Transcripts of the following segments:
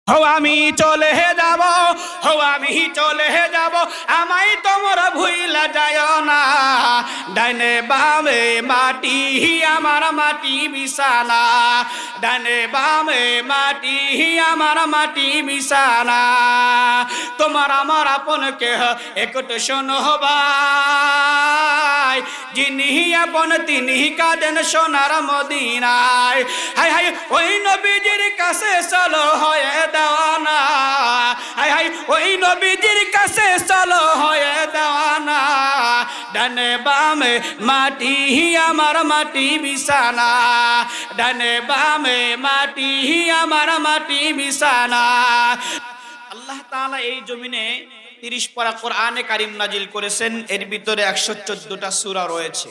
হো আমি চলে যাব, হো আমি চলে যাব, আমায় তোমরা ভুইলা যায় না। ডানে বামে মাটি আমার মাটি বিছানা, ডানে বামে মাটি আমার মাটি বিছানা। তোমার আমার আপন কেহ একটু শোনো ভাই, যিনি আপন তিনি কাঁদেন সোনার মদিনায়। হায় হায় ওই নবীজির কাছে চলো হয়ে দেওয়ানা, হায় হায় ওই নবীজির কাছে চলো হয়ে দেওয়ানা। ডানে বামে মাটি আমার মাটি বিছানা, ডানে বামে মাটি আমার মাটি বিছানা। আল্লাহ তাআলা এই জমিনে 30 পারা কোরআনে কারীম নাজিল করেছেন। এর ভিতরে 114টা সূরা রয়েছে।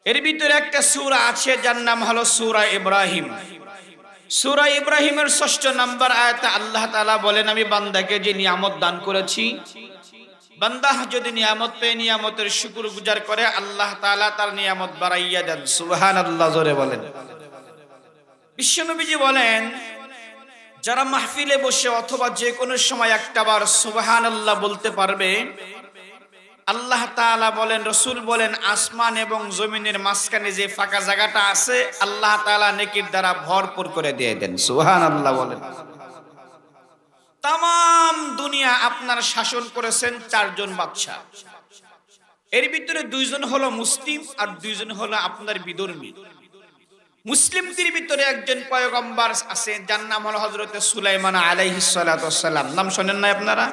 এর ভিতরে একটা সূরা আছে যার নাম হলো সূরা ইব্রাহিম। সূরা ইব্রাহিমের 6 নম্বর আয়াতে আল্লাহ তাআলা বলেন, আমি বান্দাকে যে নিয়ামত দান করেছি, বান্দা যদি নিয়ামত পেয়ে নিয়ামতের শুকরগুজার করে আল্লাহ তাআলা তার নিয়ামত বাড়াইয়া দেন। সুবহানাল্লাহ, জোরে বলেন। বিশ্বনবীজি বলেন, যারা মাহফিলে বসে অথবা যে কোনো সময় একটাবার সুবহানাল্লাহ বলতে পারবে, আল্লাহ তাআলা বলেন, রাসূল বলেন, আসমান এবং জমিনের মাঝখানে যে ফাঁকা জায়গাটা আছে আল্লাহ তাআলা নেকির দ্বারা ভরপুর করে দিয়ে দেন। সুবহানাল্লাহ বলেন। তাম দুনিয়া আপনার শাসন করেছেন 4 জন বাদশা। এর ভিতরে 2 জন হলো মুসলিম আর 2 জন হলো আপনার বিধর্মী। মুসলিমদের ভিতরে একজন পয়গম্বর আছেন যার নাম হলো হযরত সুলাইমান আলাইহিস সালাতু ওয়াস সালাম। নাম শুনেন না আপনারা?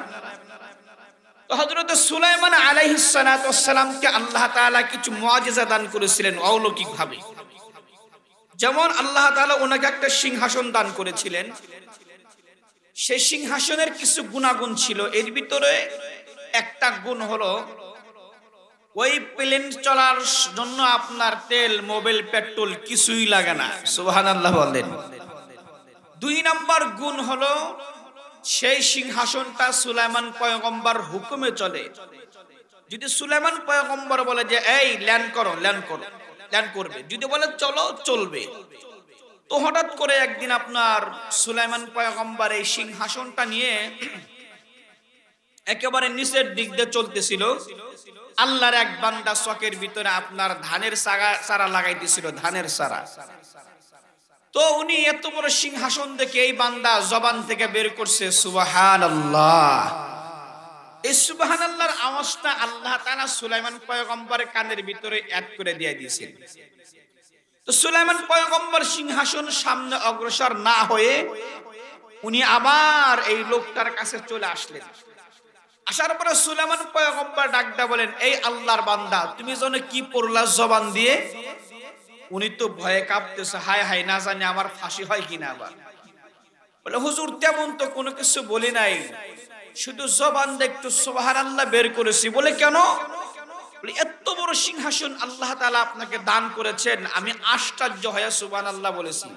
তো হযরত সুলাইমান আলাইহিস সালাতু ওয়াস সালামকে আল্লাহ তাআলা কিছু মুআজিজা দান করেছিলেন অলৌকিক ভাবে। যেমন আল্লাহ তাআলা ওনাকে একটা সিংহাসন দান করেছিলেন। সেই সিংহাসনের কিছু গুণাগুণ ছিল। এর ভিতরে একটা গুণ হলো ওই প্লেন চলার জন্য আপনার তেল, মোবিল, পেট্রোল কিছুই লাগে না। সুবহানাল্লাহ বলেন। 2 নম্বর গুণ হলো সেই সিংহাসনটা সুলাইমান পয়গম্বর হুকুমে চলে। যদি সুলাইমান পয়গম্বর বলে যে এই ল্যান্ড করো, ল্যান্ড করো, ল্যান্ড করবে। যদি বলে চলো, চলবে। তো হঠাৎ করে একদিন আপনার সুলাইমান পয়গম্বর এই সিংহাসনটা নিয়ে একেবারে নিচের দিক দিয়ে চলতেছিল। আল্লাহর এক বান্দা চকের ভিতরে আপনার ধানের চারা লাগাইতেছিল, ধানের চারা। তো উনি এত বড় সিংহাসন দেখে এই বান্দা জবান থেকে বের করছে সুবহানাল্লাহ। এই সুবহানাল্লাহর আওয়াজটা আল্লাহ তাআলা সুলাইমান পয়গম্বরের কানের ভিতরে অ্যাড করে দিয়ে দিয়েছেন। তো সুলাইমান পয়গম্বর সিংহাসন সামনে অগ্রসর না হয়ে উনি আবার এই লোকটার কাছে চলে আসলেন। আসার পরে সুলাইমান পয়গম্বর ডাকদা বলেন, এই আল্লাহর বান্দা, তুমি যেন কি পড়লা জবান দিয়ে? উনি তো ভয়ে কাঁপতেছে, হায় হায়, না জানি আমার ফাঁসি হয় কিনা। আবার বলে, হুজুর তেমন তো কোনো কিছু বলি নাই, শুধু জবান দিয়ে একটু সুবহানাল্লাহ বের করেছি। বলে কেন? বলে এত বড় সিংহাসন আল্লাহ তাআলা আপনাকে দান করেছেন, আমি আশ্চর্য হয়ে সুবহানাল্লাহ বলেছি।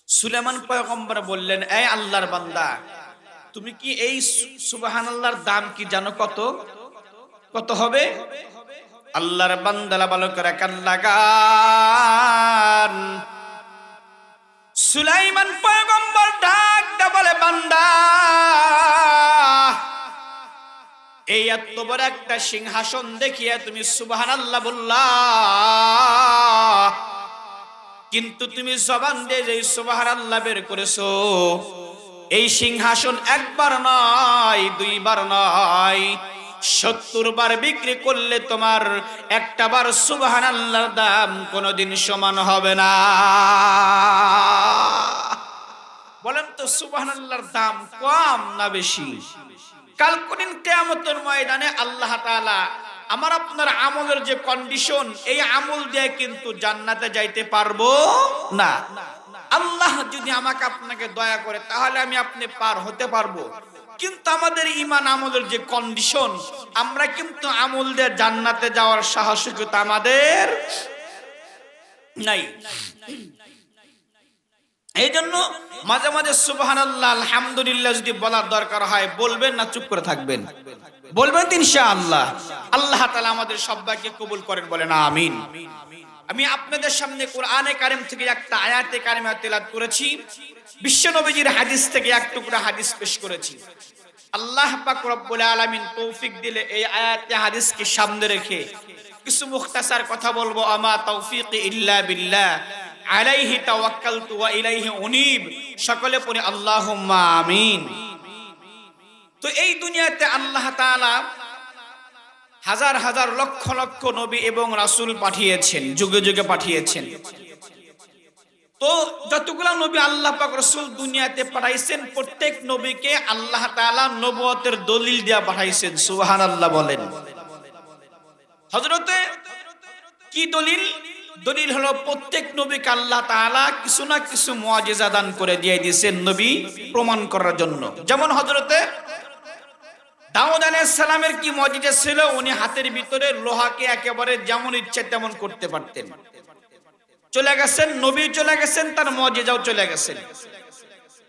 সুলাইমান পয়গম্বর বললেন, এই আল্লাহর বান্দা, তুমি কি এই সুবহানাল্লাহর দাম কি জানো কত? কত হবে? আল্লাহর বান্দালা ভালো করে কান লাগান। সুলাইমান পয়গম্বর ডাক দা বলে, বান্দা, এই এত বড় একটা সিংহাসন দেখিয়া তুমি সুবহানাল্লাহ বললা, কিন্তু তুমি জবান দিয়ে যে সুবহানাল্লাহ বের করেছো, এই সিংহাসন একবার নয়, 2 বার নয়, 70 বার বিক্রি করলে তোমার একটা বার সুবহানাল্লাহর দাম কোনোদিন সমান হবে না। বলেন তো সুবহানাল্লাহর দাম কম না বেশি? কালকের কিয়ামতের ময়দানে আল্লাহ তাআলা আমার আপনার আমলের যে কন্ডিশন, এই আমল দিয়ে কিন্তু জান্নাতে যাইতে পারবো না। আল্লাহ যদি আমাকে আপনাকে দয়া করে তাহলে আমি আপনি পার হতে পারবো, কিন্তু আমাদের ঈমান আমলের যে কন্ডিশন, আমরা কিন্তু আমল দিয়ে জান্নাতে যাওয়ার সাহসিকতা আমাদের নাই। এই জন্য মাঝে মাঝে সুবহানাল্লাহ, আলহামদুলিল্লাহ যদি বলার দরকার হয় বলবেন, না চুপ করে থাকবেন? বলবেন ইনশাআল্লাহ। আল্লাহ তাআলা আমাদের সবাইকে কবুল করেন, বলেন আমিন। আমি আপনাদের সামনে কোরআনে কারিম থেকে একটা আয়াতে কারিমা তেলাওয়াত করেছি, বিশ্ব নবীজির হাদিস থেকে এক টুকরা হাদিস পেশ করেছি। আল্লাহ পাক রব্বুল আলামিন তৌফিক দিলে এই আয়াতে হাদিসকে সামনে রেখে কিছু মুখতাসার কথা বলবো। আমা তৌফিকি ইল্লা বিল্লাহ, আলাইহি তাওয়াক্কালতু ওয়া ইলাইহি উনীব। সকলে পড়ি আল্লাহুম্মা আমিন। তো এই দুনিয়াতে আল্লাহ তাআলা হাজার হাজার লক্ষ লক্ষ নবী এবং রাসূল পাঠিয়েছেন, যুগে যুগে পাঠিয়েছেন। তো যতগুলা নবী আল্লাহ পাক রাসূল দুনিয়াতে পাঠাইছেন, প্রত্যেক নবীকে আল্লাহ তাআলা নবুয়তের দলিল দিয়া পাঠাইছেন। সুবহানাল্লাহ বলেন। হযরতে কি দলিল? দলিল হলো প্রত্যেক নবীকে আল্লাহ তাআলা কিছু না কিছু মুআজিজা দান করে দিয়ে দিয়েছেন নবী প্রমাণ করার জন্য। যেমন হযরতে দাউদ আলাইহিস সালামের কি মুআজিজা ছিল? উনি হাতের ভিতরে লোহাকে একেবারে যেমন ইচ্ছে তেমন করতে পারতেন। চলে গেছেন, নবী চলে গেছেন, তার মুআজিজাও চলে গেছেন।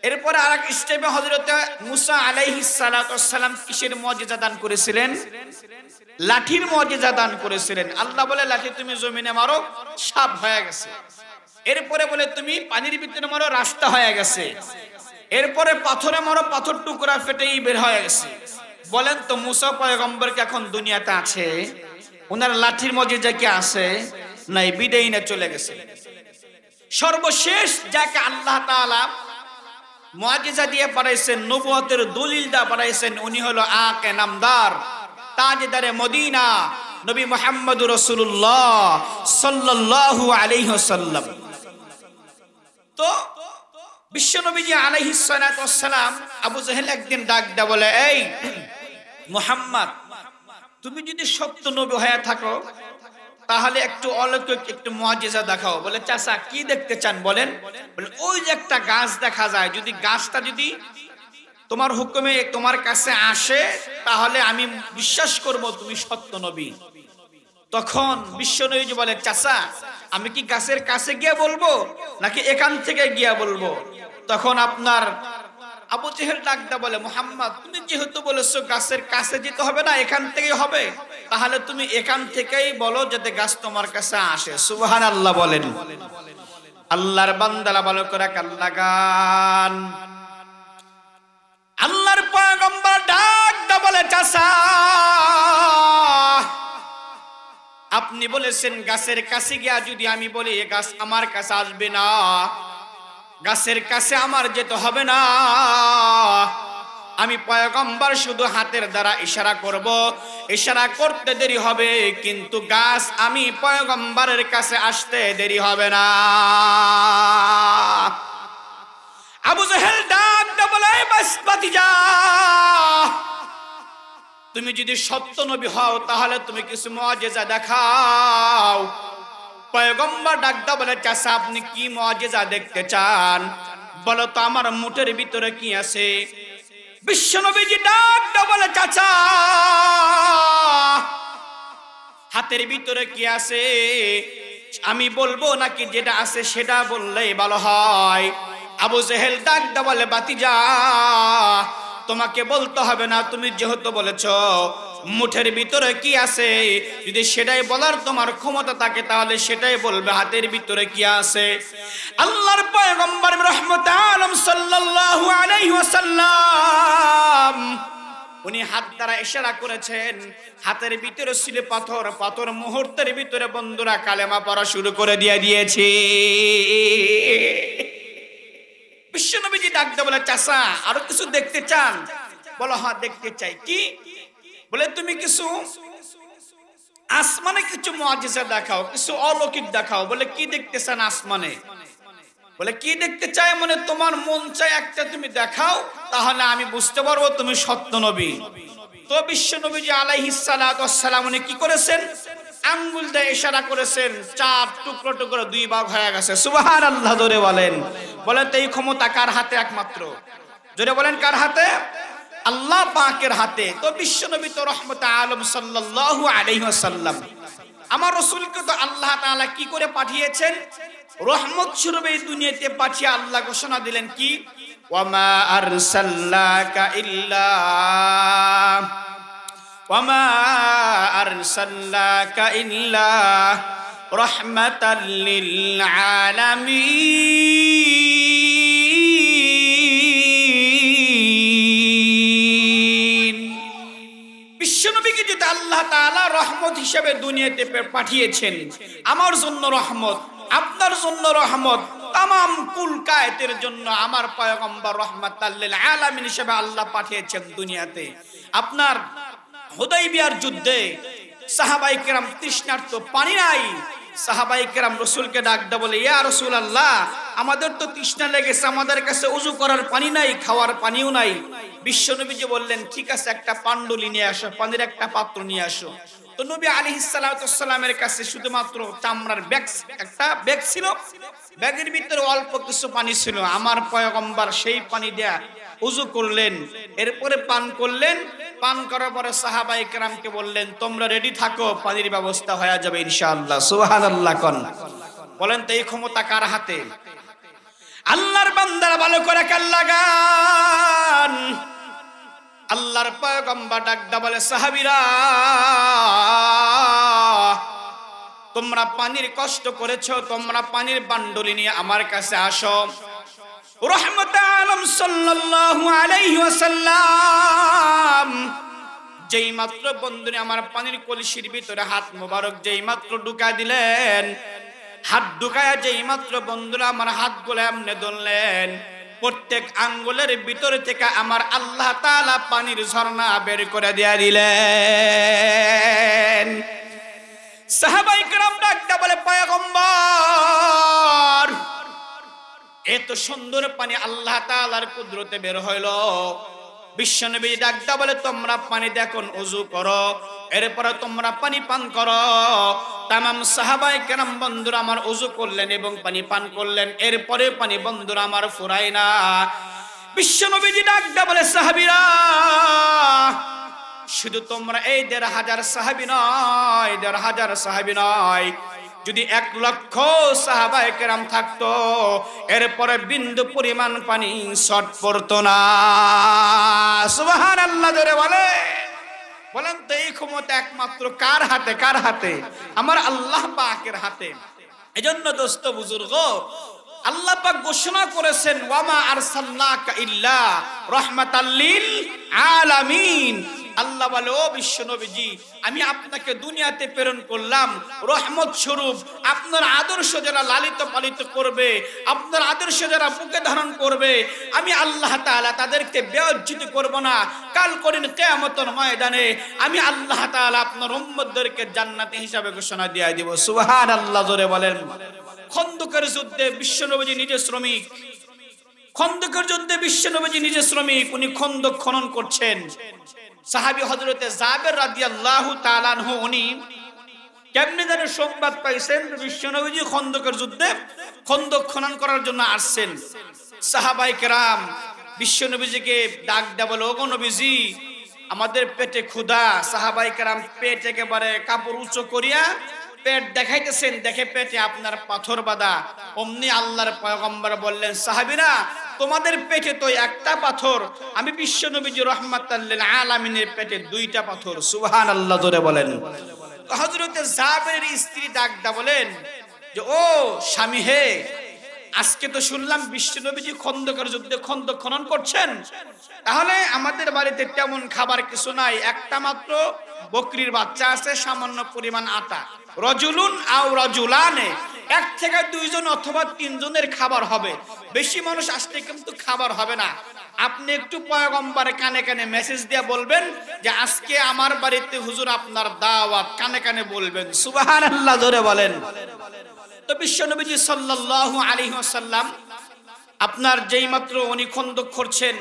এরপর আরেক স্টেপে হযরতে মুসা আলাইহিস সালাতু ওয়াস সালাম কিসের মুআজিজা দান করেছিলেন? লাঠির মুআজিজা দান করেছিলেন। আল্লাহ বলে লাঠি তুমি জমিনে মারো, সাপ হয়ে গেছে। এরপরে বলে তুমি পানির ভিতরে মারো, রাস্তা হয়ে গেছে। এরপরে পাথরে মারো, পাথর টুকরা ফেটেই বের হয়ে গেছে। বলেন তো মুসা পয়গম্বর কি এখন দুনিয়াতে আছে? ওনার লাঠির মুআজিজা কি আছে? নাই, বিদায় নিয়ে চলে গেছে। সর্বশেষ যাকে আল্লাহ তাআলা মুআজিজা দিয়ে পাঠাইছেন, নবুয়তের দলিল দিয়ে পাঠাইছেন, উনি হলো আকে নামদার, তাজদারে মদিনা, নবী মুহাম্মদুর রাসূলুল্লাহ সাল্লাল্লাহু আলাইহি ওয়াসাল্লাম। তো বিশ্ব নবীজি আলাইহিস সালাতু ওয়াস সালাম আবু জাহেল একদিন ডাক দেয়া বলে, এই মুহাম্মদ, তুমি যদি সত্য নবী হয়ে থাকো তাহলে একটু অলৌকিক একটু মুআজিজা দেখাও। বলে চাচা কি দেখতে চান বলেন? বলে ওই যে একটা গাছ দেখা যায়, যদি গাছটা যদি তোমার হুকুমে তোমার কাছে আসে তাহলে আমি বিশ্বাস করব তুমি সত্য নবী। তখন বিশ্বনবী বলে, চাচা আমি কি গাছের কাছে গিয়ে বলবো নাকি এখান থেকে গিয়ে বলবো? তখন আপনার আবু জেহেল ডাকদা বলে, মুহাম্মদ তুমি যেহেতু বলেছো গাছের কাছে যেতে হবে না, এখান থেকেই হবে, তাহলে তুমি এখান থেকেই বলো যাতে গাছ তোমার কাছে আসে। সুবহানাল্লাহ বলেন। আল্লাহর বান্দারা ভালো করে কাল্লা গান। আল্লাহর পয়গম্বর ডাকদা বলে, চাচা আপনি বলেছেন গাছের কাছে গিয়া যদি আমি বলি এ গাছ আমার কাছে আসবে না, গাছের কাছে আমার যেতে হবে না, আমি পয়গম্বর শুধু হাতের দ্বারা ইশারা করব, ইশারা করতে দেরি হবে কিন্তু গাছ আমি পয়গম্বরের কাছে আসতে দেরি হবে না। আবু জাহেল ডাক দিয়ে বলে, বাস ভাতিজা, তুমি যদি সত্য নবী হও তাহলে তুমি কিছু মুআজিজা দেখাও। পয়গম্বর ডাক দিয়ে বলে, চাচা আপনি কি মুআজিজা দেখতে চান? বলো তো আমার মুঠের ভিতরে কি আছে? বিশ্বনবীজি ডাক দিয়ে বলে, চাচা হাতের ভিতরে কি আছে আমি বলবো নাকি যেটা আছে সেটা বললেই ভালো হয়? আবু জেহেল ডাক দিয়ে বলে, ভাতিজা তোমাকে বলতে হবে না, তুমি যেহেতু বলেছো মুঠের ভিতরে কি আছে, যদি সেটাই বলার তোমার ক্ষমতা থাকে তাহলে সেটাই বলবে, হাতের ভিতরে কি আছে। আল্লাহর পয়গম্বর রহমতে আলম সাল্লাল্লাহু আলাইহি ওয়াসাল্লাম উনি হাত দ্বারা ইশারা করেছেন, হাতের ভিতরে ছিল পাথর, পাথর মুহূর্তের ভিতরে বন্ধুরা কালেমা পড়া শুরু করে দিয়েছে। বিশ্বনবীজি ডাক দিয়ে বলে, চাচা আরো কিছু দেখতে চান? বলো হ্যাঁ দেখতে চাই। কি? বলে তুমি কিছু আসমানে কিছু মুআজিজা দেখাও, কিছু অলৌকিক দেখাও। বলে কি দেখতে চান আসমানে? বলে কি দেখতে চাই মানে তোমার মন চাই একটা তুমি দেখাও, তাহলে আমি বুঝতে পারবো তুমি সত্য নবী। তো বিশ্বনবীজি আলাইহিস সালাতু ওয়াস সালাম উনি কি করেছেন? আঙ্গুল দিয়ে ইশারা করেছেন, চার টুকরো টুকরো দুই ভাগ হয়ে গেছে। সুবহানাল্লাহ জোরে বলেন। বলেন তো এই ক্ষমতা কার হাতে? একমাত্র জোরে বলেন কার হাতে? আল্লাহ পাকের হাতে। তো বিশ্বনবী তো রহমতে আলম সাল্লাল্লাহু আলাইহি ওয়াসাল্লাম, আমার রাসূলকে তো আল্লাহ তাআলা কি করে পাঠিয়েছেন? রহমত স্বরূপ এই দুনিয়াতে পাঠিয়ে আল্লাহ ঘোষণা দিলেন কি? ওয়ামা আরসালনাকা ইল্লা ওয়ামা আরসালনাকা ইল্লা রাহমাতাল লিল আলামিন। বিশ্বনবীকে যেটা আল্লাহ তাআলা রহমত হিসেবে দুনিয়াতে পাঠিয়েছেন, আমার জন্য রহমত, আপনার জন্য রহমত, তামাম কুল কায়েতের জন্য আমার পয়গম্বর রাহমাতাল লিল আলামিন হিসেবে আল্লাহ পাঠিয়েছেন দুনিয়াতে। আপনার হুদাইবিয়ার যুদ্ধে সাহাবায়ে কেরাম তৃষ্ণার্ত, পানি নাই। সাহাবায়ে কেরাম রাসূলকে ডাক দেয়া বলে, ইয়া রাসূলুল্লাহ, আমাদের তো তৃষ্ণা লেগেছে, আমাদের কাছে ওযু করার পানি নাই, খাওয়ার পানিও নাই। বিশ্বনবীজি বললেন, ঠিক আছে, একটা পান্ডুলি নিয়ে আসো, পানির একটা পাত্র নিয়ে আসো। তো নবী আলাইহিস সালাতু ওয়াসসালামের কাছে শুধুমাত্র চামড়ার একটা ব্যাগ ছিল, ব্যাগের ভিতরে অল্প কিছু পানি ছিল। আমার পয়গম্বর সেই পানি দেয়া ওযু করলেন, এরপরে পান করলেন। পান করার পরে সাহাবায়ে কেরামকে বললেন, তোমরা রেডি থাকো, পানির ব্যবস্থা হয়ে যাবে ইনশাআল্লাহ। সুবহানাল্লাহ কোন বলেন তো, এই ক্ষমতা কার হাতে? আল্লাহর বান্দারা ভালো করে কান লাগান। আল্লাহর পয়গম্বর ডাকদা বলে, সাহাবীরা, তোমরা পানির কষ্ট করেছো, তোমরা পানির বান্ডুলি নিয়ে আমার কাছে আসো। রাহমাতুল আলম সাল্লাল্লাহু আলাইহি ওয়াসাল্লাম যেই মাত্র বন্ধুরে আমার পানির কলসির ভিতরে হাত মোবারক যেই মাত্র ঢুকা দিলেন, হাত ঢুকায়া যেই মাত্র বন্ধুরা আমার হাতগুলো এমনে ধরলেন, প্রত্যেক আঙ্গুলের ভিতরে থেকে আমার আল্লাহ তাআলা পানির ঝর্ণা বের করে দিয়া দিলেন। সাহাবায়ে কেরাম ডাকতে বলে, পয়গম্বর, এত সুন্দর পানি আল্লাহ তাআলার কুদরতে বের হইল। বিশ্বনবী ডাকতে বলে, তোমরা পানি দেখো, ওযু করো, এরপরে তোমরা পানি পান করো। তামাম সাহাবায়ে কেরাম বন্ধুরা আমার ওযু করলেন এবং পানি পান করলেন। এরপরে পানি বন্ধুরা আমার ফুরায় না। বিশ্বনবীজি ডাকতে বলে, সাহাবীরা, শুধু তোমরা এই ১,৫০০ সাহাবী নয়, ১,৫০০ সাহাবী নয়, যদি ১,০০,০০০ সাহাবায়ে কেরাম থাকতো, এরপরে বিন্দু পরিমাণ পানি শর্ট পড়তো না। সুবহানাল্লাহ জোরে বলেন তো, এই ক্ষমতা একমাত্র কার হাতে? কার হাতে? আমার আল্লাহ পাকের হাতে। এজন্য দোস্ত বুজুর্গ, আল্লাহ পাক ঘোষণা করেছেন, ওয়ামা আরসালনাকা ইল্লা রাহমাতাল লিল আলামিন। আল্লাহ বলে, ও বিশ্ব নবীজি, আমি আপনাকে দুনিয়াতে প্রেরণ করলাম রহমত স্বরূপ। আপনার আদর্শ যারা লালিত পালিত করবে, আপনার আদর্শ যারা বুকে ধারণ করবে, আমি আল্লাহ তাআলা তাদেরকে বেইজ্জত করব না। কাল করিন কিয়ামতের ময়দানে আমি আল্লাহ তাআলা আপনার উম্মতদেরকে জান্নাতি হিসাবে ঘোষণা দিয়ে দেব। সুবহানাল্লাহ জোরে বলেন। খন্দকের যুদ্ধে বিশ্ব নবীজি নিজে শ্রমিক, খন্দকের যুদ্ধে বিশ্ব নবীজি নিজে শ্রমিক, উনি খন্দক খনন করছেন। সাহাবী হযরতে জাবের রাদিয়াল্লাহু তাআলা আনহু, উনি কেমনে যেন সংবাদ পাইছেন বিশ্বনবীজি খন্দকের যুদ্ধে খন্দক খনন করার জন্য আসছেন। সাহাবায়ে কেরাম বিশ্বনবীজিকে ডাক দেয়া বলে, ওগো নবীজি, আমাদের পেটে ক্ষুধা। সাহাবায়ে কেরাম পেট একেবারে কাপড় উঁচু করিয়া পেট দেখাইতেছেন, দেখে পেটে আপনার পাথর বাঁধা। অমনি আল্লাহর পয়গম্বর বললেন, সাহাবীরা, তোমাদের পেটে তো একটা পাথর, আমি বিশ্বনবীজি রাহমাতাল লিল আলামিনের পেটে 2টা পাথর। সুবহানাল্লাহ জোরে বলেন। হযরতে জাবেরের স্ত্রী ডাকদা বলেন যে, ও স্বামী হে, আজকে তো শুনলাম বিশ্বনবীজি খন্দকের যুদ্ধে খন্দক খনন করছেন, তাহলে আমাদের বাড়িতে তেমন খাবার কিছু নাই, একটা মাত্র বকরির বাচ্চা আছে, সামান্য পরিমাণ আটা। রজুলুন আও রাজুলানে, 1 থেকে 2 জন অথবা 3 জনের খাবার হবে, বেশি মানুষ আসলে কিন্তু খাবার হবে না। আপনি একটু পয়গম্বরের কানে কানে মেসেজ দিয়ে বলবেন যে আজকে আমার বাড়িতে হুজুর আপনার দাওয়াত, কানে কানে বলবেন। সুবহানাল্লাহ জোরে বলেন। তো বিশ্বনবীজি সাল্লাল্লাহু আলাইহি ওয়াসাল্লাম আপনার যেই মাত্র উনি খন্দক করছেন,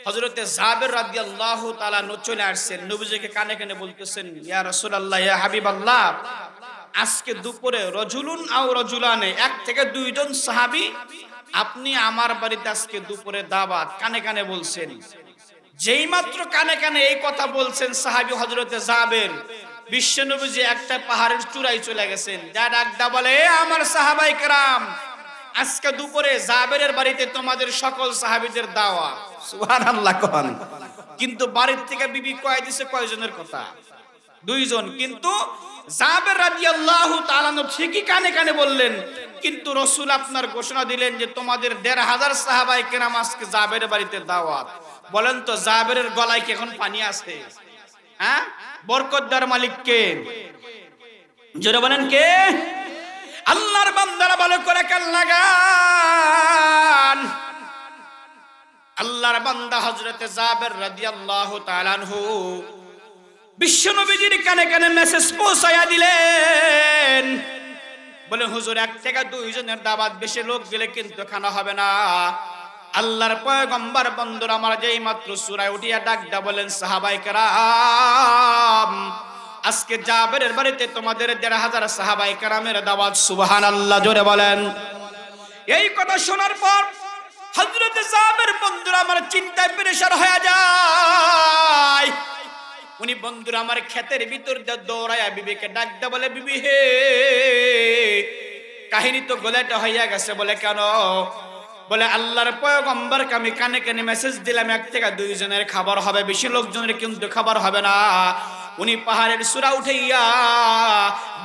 হযরতে জাবের রাদিয়াল্লাহু তাআলা চলে আসছেন, নবীজিকে কানে কানে বলতেছেন, ইয়া রাসূলুল্লাহ, ইয়া হাবিবাল্লাহ, আজকে দুপুরে রজুলুন আও রাজুলানে, 1 থেকে 2 জন সাহাবী আপনি আমার বাড়িতে আজকে দুপুরে দাওয়াত, কানে কানে বলছেন। যেই মাত্র কানে কানে এই কথা বলছেন সাহাবী হযরতে জাবের, বিশ্বনবীজি একটা পাহাড়ের চূড়ায় চলে গেছেন, যা ডাকদা বলে, আমার সাহাবায়ে কেরাম, আজকে দুপুরে জাবেরের বাড়িতে তোমাদের সকল সাহাবীদের দাওয়াত। সুবহানাল্লাহ কোন। কিন্তু বাড়ির থেকে বিবি কয় দিছে, কয়জনের কথা? 2 জন। কিন্তু জাবের রাদিয়াল্লাহু তাআলা ঠিকই কানে কানে বললেন, কিন্তু রাসূল আপনার ঘোষণা দিলেন যে তোমাদের ১৫০০ সাহাবায়ে কেরাম আজকে জাবেরের বাড়িতে দাওয়াত। বলেন তো জাবেরের গলায় কি এখন পানি আছে? হ্যাঁ, বরকতদার মালিক কে? জোরে বলেন কে? আল্লাহর বান্দারা ভালো করে কান লাগান। আল্লাহর বান্দা হযরতে জাবের রাদিয়াল্লাহু তাআলা আনহু বিশ্বনবীজির কানে কানে মেসেজ পৌঁছায়া দিলেন, বলে হুজুর 1 থেকে 2 জনের দাওয়াত, বেশি লোক গেলে কিন্তু খানা হবে না। আল্লাহর পয়গম্বর বন্ধুরা আমার যেই মাত্র সূরায় উঠিয়া ডাকদা বলেন, সাহাবায়ে কেরাম আজকে জাবেরের বাড়িতে তোমাদের ১৫০০ সাহাবায়ে কেরামের দাওয়াত। সুবহানাল্লাহ, জোরে বলেন। এই কথা শোনার পর হযরত জাবের বন্ধুরা আমার চিন্তায় পেরেশান হয়ে যায়। উনি বন্ধুরা আমার ক্ষেতের ভিতর দিয়ে দৌড়ায়া বিবিকে ডাকদা বলে, বিবি হে, কাহিনী তো গোলাটা হইয়া গেছে। বলে কেন? বলে আল্লাহর পয়গম্বরকে আমি কানে কানে মেসেজ দিলাম 1 থেকে 2 জনের খাবার হবে, বেশি লোকজনের কিন্তু খাবার হবে না। উনি পাহাড়ের চূড়া উঠাইয়া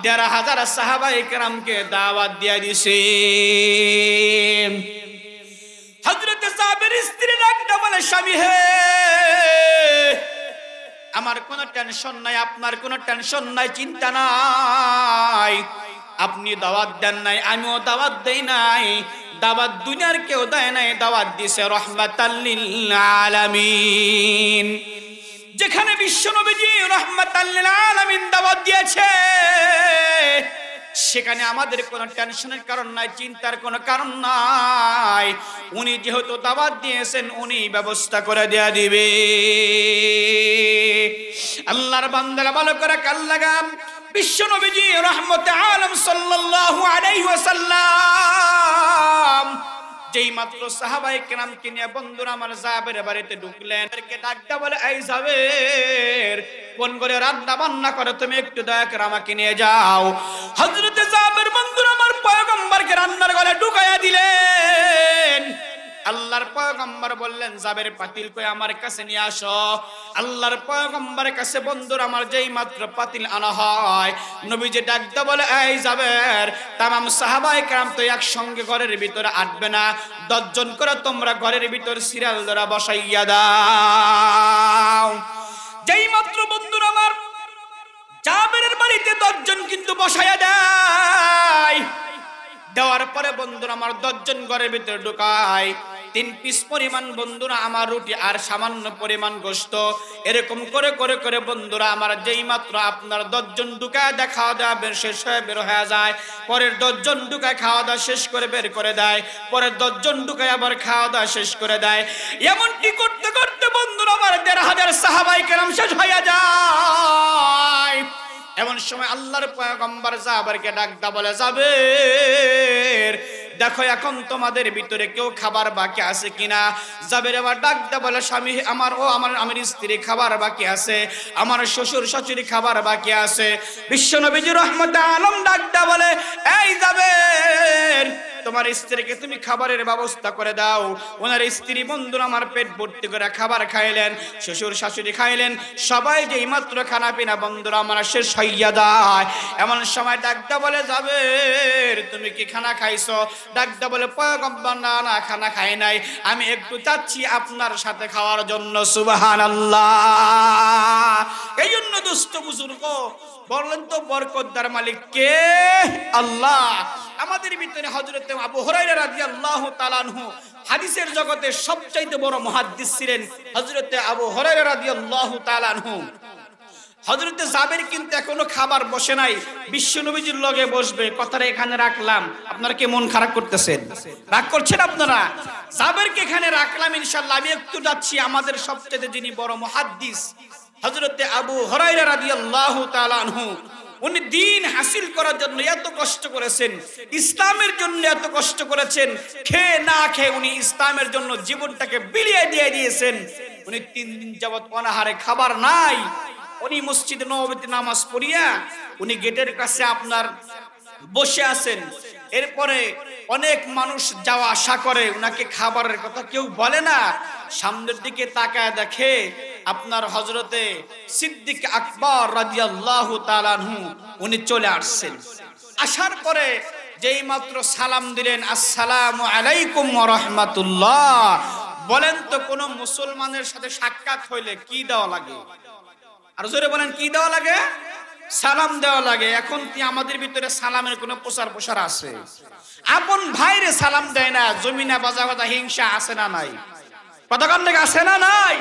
১৫০০ সাহাবায়ে কেরামকে দাওয়াত দিয়া দিছে। হযরত জাবের স্ত্রী ডাকদা বলে, স্বামী হে, আমার কোনো টেনশন নাই, আপনার কোনো টেনশন নাই, চিন্তা নাই। আপনি দাওয়াত দেন নাই, আমিও দাওয়াত দেই নাই। দাওয়াত দুনিয়ার কেউ দেয় নাই, দাওয়াত দিছে রাহমাতাল লিল আলামিন। যেখানে বিশ্বনবীজি রাহমাতাল লিল আলামিন দাওয়াত দিয়েছে, সেখানে আমাদের কোনো টেনশনের কারণ নাই, চিন্তার কোনো কারণ নাই। উনি যেহেতু দাওয়াত দিয়েছেন, উনি ব্যবস্থা করে দেয়া দিবে। আল্লাহর বান্দারা ভালো করে কান লাগান। বিশ্বনবীজি রাহমাতে আলম সাল্লাল্লাহু আলাইহি ওয়াসাল্লাম যেই মাত্র সাহাবায়ে কেরামকে নিয়ে বন্ধুরা আমার জাবের বাড়িতে ঢুকলেন, এরকে ডাকটা বলে, এই জাবের, কোন করে রান্না বান্না করে, তুমি একটু দয়া করে আমাকে নিয়ে যাও। হযরতে জাবের বন্ধুরা আমার পয়গম্বরকে রান্নার ঘরে ঢুকাইয়া দিলেন। আল্লাহর পয়গম্বর বললেন, জাবের পাতিল কই আমার কাছে নিয়ে আসো। আল্লাহর পয়গম্বরের কাছে বন্ধুরা আমার যেই মাত্র পাতিল আনা হয়, নবীজি ডাকতে বলে, এই জাবের, তামাম সাহাবায়ে কেরাম তো একসঙ্গে ঘরের ভিতরে আটবে না, 10 জন করে তোমরা ঘরের ভিতর সিরিয়াল ধরে বসাইয়া দাও। যেই মাত্র বন্ধুরা আমার জাবেরের বাড়িতে 10 জন কিন্তু বসাইয়া দেয়। দেওয়ার পরে বন্ধুরা আমার 10 জন ঘরের ভিতরে ঢুকায়। 3 পিস পরিমাণ বন্ধুরা আমার রুটি আর সামান্য পরিমাণ গোশত, এরকম করে করে করে বন্ধুরা আমার যেই মাত্র আপনার 10 জন ঢুকায় দেয়, খাওয়া দাওয়া শেষ হয়ে বের হয়ে যায়। পরের 10 জন ঢুকায় খাওয়া দাওয়া শেষ করে বের করে দেয়। পরের 10 জন ঢুকায় আবার খাওয়া দাওয়া শেষ করে দেয়। এমনটি করতে করতে বন্ধুরা আমার ১৫০০ সাহাবায়ে কেরাম শেষ হয়ে যায়। এমন সময় আল্লাহর পয়গম্বর জাবেরকে ডাকদা বলে, জাবের, দেখো এখন তোমাদের ভিতরে কেউ খাবার বাকি আছে কিনা। জাবের আবার ডাকদা বলে, স্বামী আমার, ও আমার স্ত্রী খাবার বাকি আছে, আমার শ্বশুর শাশুড়ি খাবার বাকি আছে। বিশ্বনবীজি রহমতে আলম ডাকদা বলে, এই জাবের, তোমার স্ত্রীকে তুমি খাবারের ব্যবস্থা করে দাও। ওনার স্ত্রী বন্ধুরা আমার পেট ভর্তি করে খাবার খাইলেন, শ্বশুর শাশুড়ি খাইলেন, সবাই যেই মাত্র খানা পিনা বন্ধুরা আমার শেষ হইয়া যায়। এমন সময় ডাকদা বলে, জাবের, তুমি কি খানা খাইছো? ডাকদা বলে, পয়গম্বর, না না, খানা খাই নাই, আমি একটু চাচ্ছি আপনার সাথে খাওয়ার জন্য। সুবহানাল্লাহ। এই জন্য দুষ্ট বুজুর্গ বললেন তো, বরকতদার মালিক কে? আল্লাহ। আমাদের ভিতরে হযরতে আবু হুরায়রা রাদিয়াল্লাহু তাআলা আনহু হাদিসের জগতে সবচাইতে বড় মুহাদ্দিস ছিলেন হযরতে আবু হুরায়রা রাদিয়াল্লাহু তাআলা আনহু। হযরতে জাবের কিন্তু এখনো খাবার বসে নাই, বিশ্বনবীজির লগে বসবে, কথাটা এখানে রাখলাম। আপনারা কি মন খারাপ করতেছেন? রাগ করছেন আপনারা? জাবেরকে এখানে রাখলাম, ইনশাআল্লাহ আমি একটু যাচ্ছি আমাদের সবচেয়ে যিনি বড় মুহাদ্দিস হযরতে আবু হুরায়রা রাদিয়াল্লাহু তাআলা আনহু। উনি দ্বীন হাসিল করার জন্য এত কষ্ট করেছেন, ইসলামের জন্য এত কষ্ট করেছেন, খেয়ে না খেয়ে উনি ইসলামের জন্য জীবনটাকে বিলিয়ে দিয়ে দিয়েছেন। উনি 3 দিন যাবত অনাহারে, খাবার নাই। উনি মসজিদে নববীতে নামাজ পড়িয়া উনি গেটের কাছে আপনার বসে আছেন। এরপরে অনেক মানুষ যাওয়া আসা করে, উনাকে খাবারের কথা কেউ বলে না। সামনের দিকে তাকায় দেখে আপনার হযরতে সিদ্দিক আকবর রাদিয়াল্লাহু তাআলা আনহু উনি চলে আসছেন। আসার পরে যেই মাত্র সালাম দিলেন, আসসালামু আলাইকুম ওয়া রাহমাতুল্লাহ, বলেন তো কোন মুসলমানের সাথে সাক্ষাৎ হইলে কি দেওয়া লাগে? আর জোরে বলেন কি দেওয়া লাগে? সালাম দেওয়া লাগে। এখন কি আমাদের ভিতরে সালামের কোনো প্রচার প্রসার আছে? আপন ভাইরে সালাম দেয় না, জমিনা বাজা বাজা হিংসা আছে না নাই? কতক্ষণ থেকে আছে না নাই?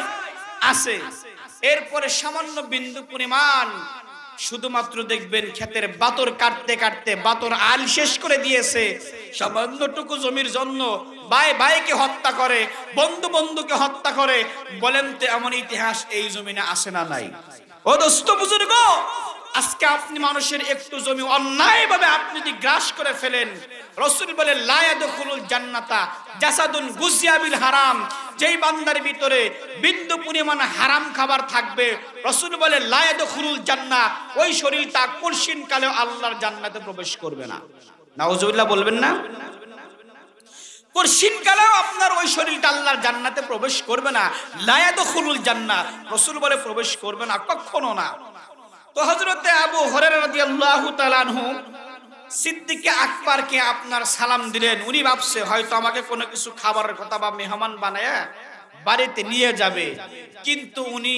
আছে। এরপরে সামান্য বিন্দু পরিমাণ শুধুমাত্র দেখবেন ক্ষেতের বাতর কাটতে কাটতে বাতর আল শেষ করে দিয়েছে, সামান্যটুকু জমির জন্য ভাই ভাইকে হত্যা করে, বন্ধু বন্ধুকে হত্যা করে। বলেন তো এমন ইতিহাস এই জমিনে আছে না নাই? ও দোস্ত বুজুর্গ, আজকে আপনি মানুষের একটু জমি অন্যায়ভাবে আপনি যদি গ্রাস করে ফেলেন, রাসূল বলে লা ইয়াদখুলুল জান্নাতা জাসাদুন গুজিয়া বিল হারাম, যেই বান্দার ভিতরে বিন্দু পরিমাণ হারাম খাবার থাকবে, রাসূল বলে লা ইয়াদখুলুল জান্নাহ, ওই শরীরটা কঠিন কালে আল্লাহর জান্নাতে প্রবেশ করবে না। নাউজুবিল্লাহ বলবেন না? কঠিন কালেও আপনার ওই শরীরটা আল্লাহর জান্নাতে প্রবেশ করবে না। লা ইয়াদখুলুল জান্নাহ, রাসূল বলে প্রবেশ করবে না, কখনো না। তো হযরতে আবু হুরায়রা রাদিয়াল্লাহু তাআলা আনহু সিদ্দিক আকবরকে আপনার সালাম দিলেন। উনি ভাবছে হয়তো আমাকে কোনো কিছু খাবারের কথা বা মেহমান বানায়া বাড়িতে নিয়ে যাবে, কিন্তু উনি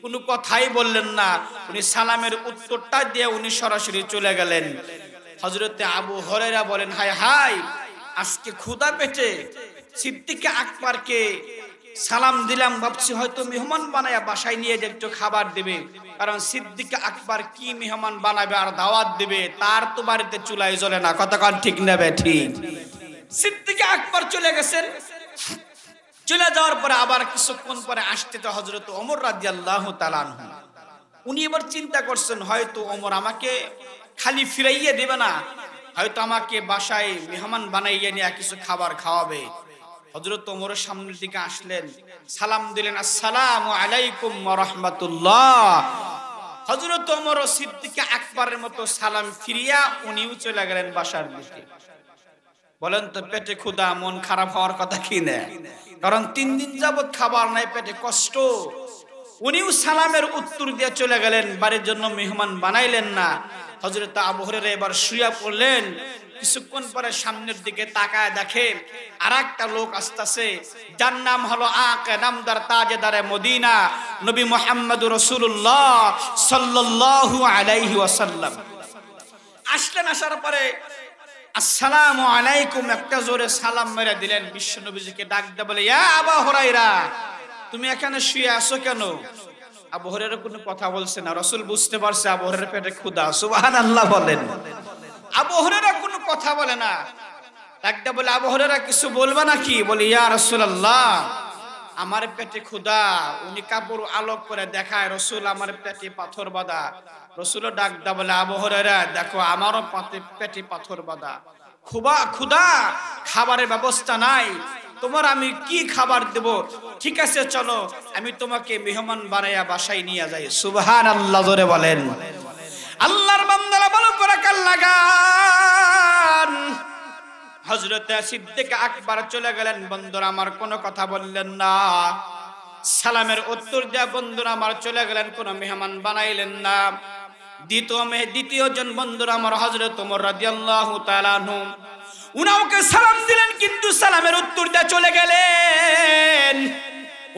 কোনো কথাই বললেন না। উনি সালামের উত্তরটা দিয়ে উনি সরাসরি চলে গেলেন। হযরতে আবু হুরায়রা বলেন, হায় হায়, আজকে ক্ষুধা পেটে সিদ্দিক আকবরকে সালাম দিলাম, ভাবছি হয়তো মেহমান বানায়া বাসায় নিয়ে যে একটু খাবার দেবে। কারণ সিদ্দিক আকবর কি মেহমান বানাবে আর দাওয়াত দিবে, তার তো বাড়িতে চুলাই জ্বলে না। কতক্ষণ ঠিক নেবে ঠিক? সিদ্দিক আকবর চলে গেছেন। চলে যাওয়ার পরে আবার কিছুক্ষণ পরে আসতে তো হযরত ওমর রাদিয়াল্লাহু তাআলা আনহু, উনি এবার চিন্তা করছেন হয়তো ওমর আমাকে খালি ফিরাইয়ে দেবে না, হয়তো আমাকে বাসায় মেহমান বানাইয়ে নিয়ে কিছু খাবার খাওয়াবে। হযরত ওমরের সামনের দিকে আসলেন, সালাম দিলেন, আসসালামু আলাইকুম ওয়া রাহমাতুল্লাহ। হযরত ওমর সিদ্দিক আকবরের মতো সালাম ফিরিয়া উনিও চলে গেলেন বাসার দিকে। বলেন তো পেটে ক্ষুধা, মন খারাপ হওয়ার কথা কি না? কারণ 3 দিন যাবত খাবার নাই, পেটে কষ্ট। উনিও সালামের উত্তর দিয়ে চলে গেলেন, বাড়ির জন্য মেহমান বানাইলেন না। হযরত আবু হুরায়রা এবার শুয়ে পড়লেন। কিছুক্ষণ পরে সামনের দিকে তাকায় দেখে আরেকটা লোক আসতেছে, যার নাম হলো আকে নামদার তাজেদারে মদিনা, নবী মুহাম্মদুর রাসূলুল্লাহ সাল্লাল্লাহু আলাইহি ওয়াসাল্লাম আসলেন। আসার পরে আসসালামু আলাইকুম একটা জোরে সালাম মেরে দিলেন। বিশ্ব নবীজিকে ডাক দিয়ে বলে, ইয়া আবু হুরায়রা, তুমি এখানে শুয়ে আছো কেন? আবু হুরায়রা কোনো কথা বলছে না। রাসূল বুঝতে পারছে আবু হুরায়রার পেটে ক্ষুধা। সুবহানাল্লাহ বলেন। আবু হুরায়রা কোনো কথা বলে না। একটা বলে, আবু হুরায়রা কিছু বলবা নাকি? বলে, ইয়া রাসূলুল্লাহ, আমার পেটে ক্ষুধা। উনি কাপড় আলোক করে দেখায়, রাসূল আমার পেটে পাথর বাঁধা। রাসূলও ডাক দা বলে, আবু হুরায়রা দেখো, আমারও পেটে পাথর বাঁধা, ক্ষুধা, খাবারের ব্যবস্থা নাই, তোমার আমি কি খাবার দেব? ঠিক আছে চলো, আমি তোমাকে মেহমান বানাইয়া বাসায় নিয়ে যাই। সুবহানাল্লাহ জোরে বলেন। আল্লাহর বান্দারা ভালো করে কান লাগান। হযরত সিদ্দিক আকবর চলে গেলেন। বন্ধুরা আমার কোনো কথা বললেন না, সালামের উত্তর দেয়া বন্ধুরা আমার চলে গেলেন, কোনো মেহমান বানাইলেন না। দ্বিতীয় জন বন্ধুরা আমার হযরত ওমর রাদিয়াল্লাহু তাআলা আনহু, উনাকে সালাম দিলেন, কিন্তু সালামের উত্তর দিয়ে চলে গেলেন।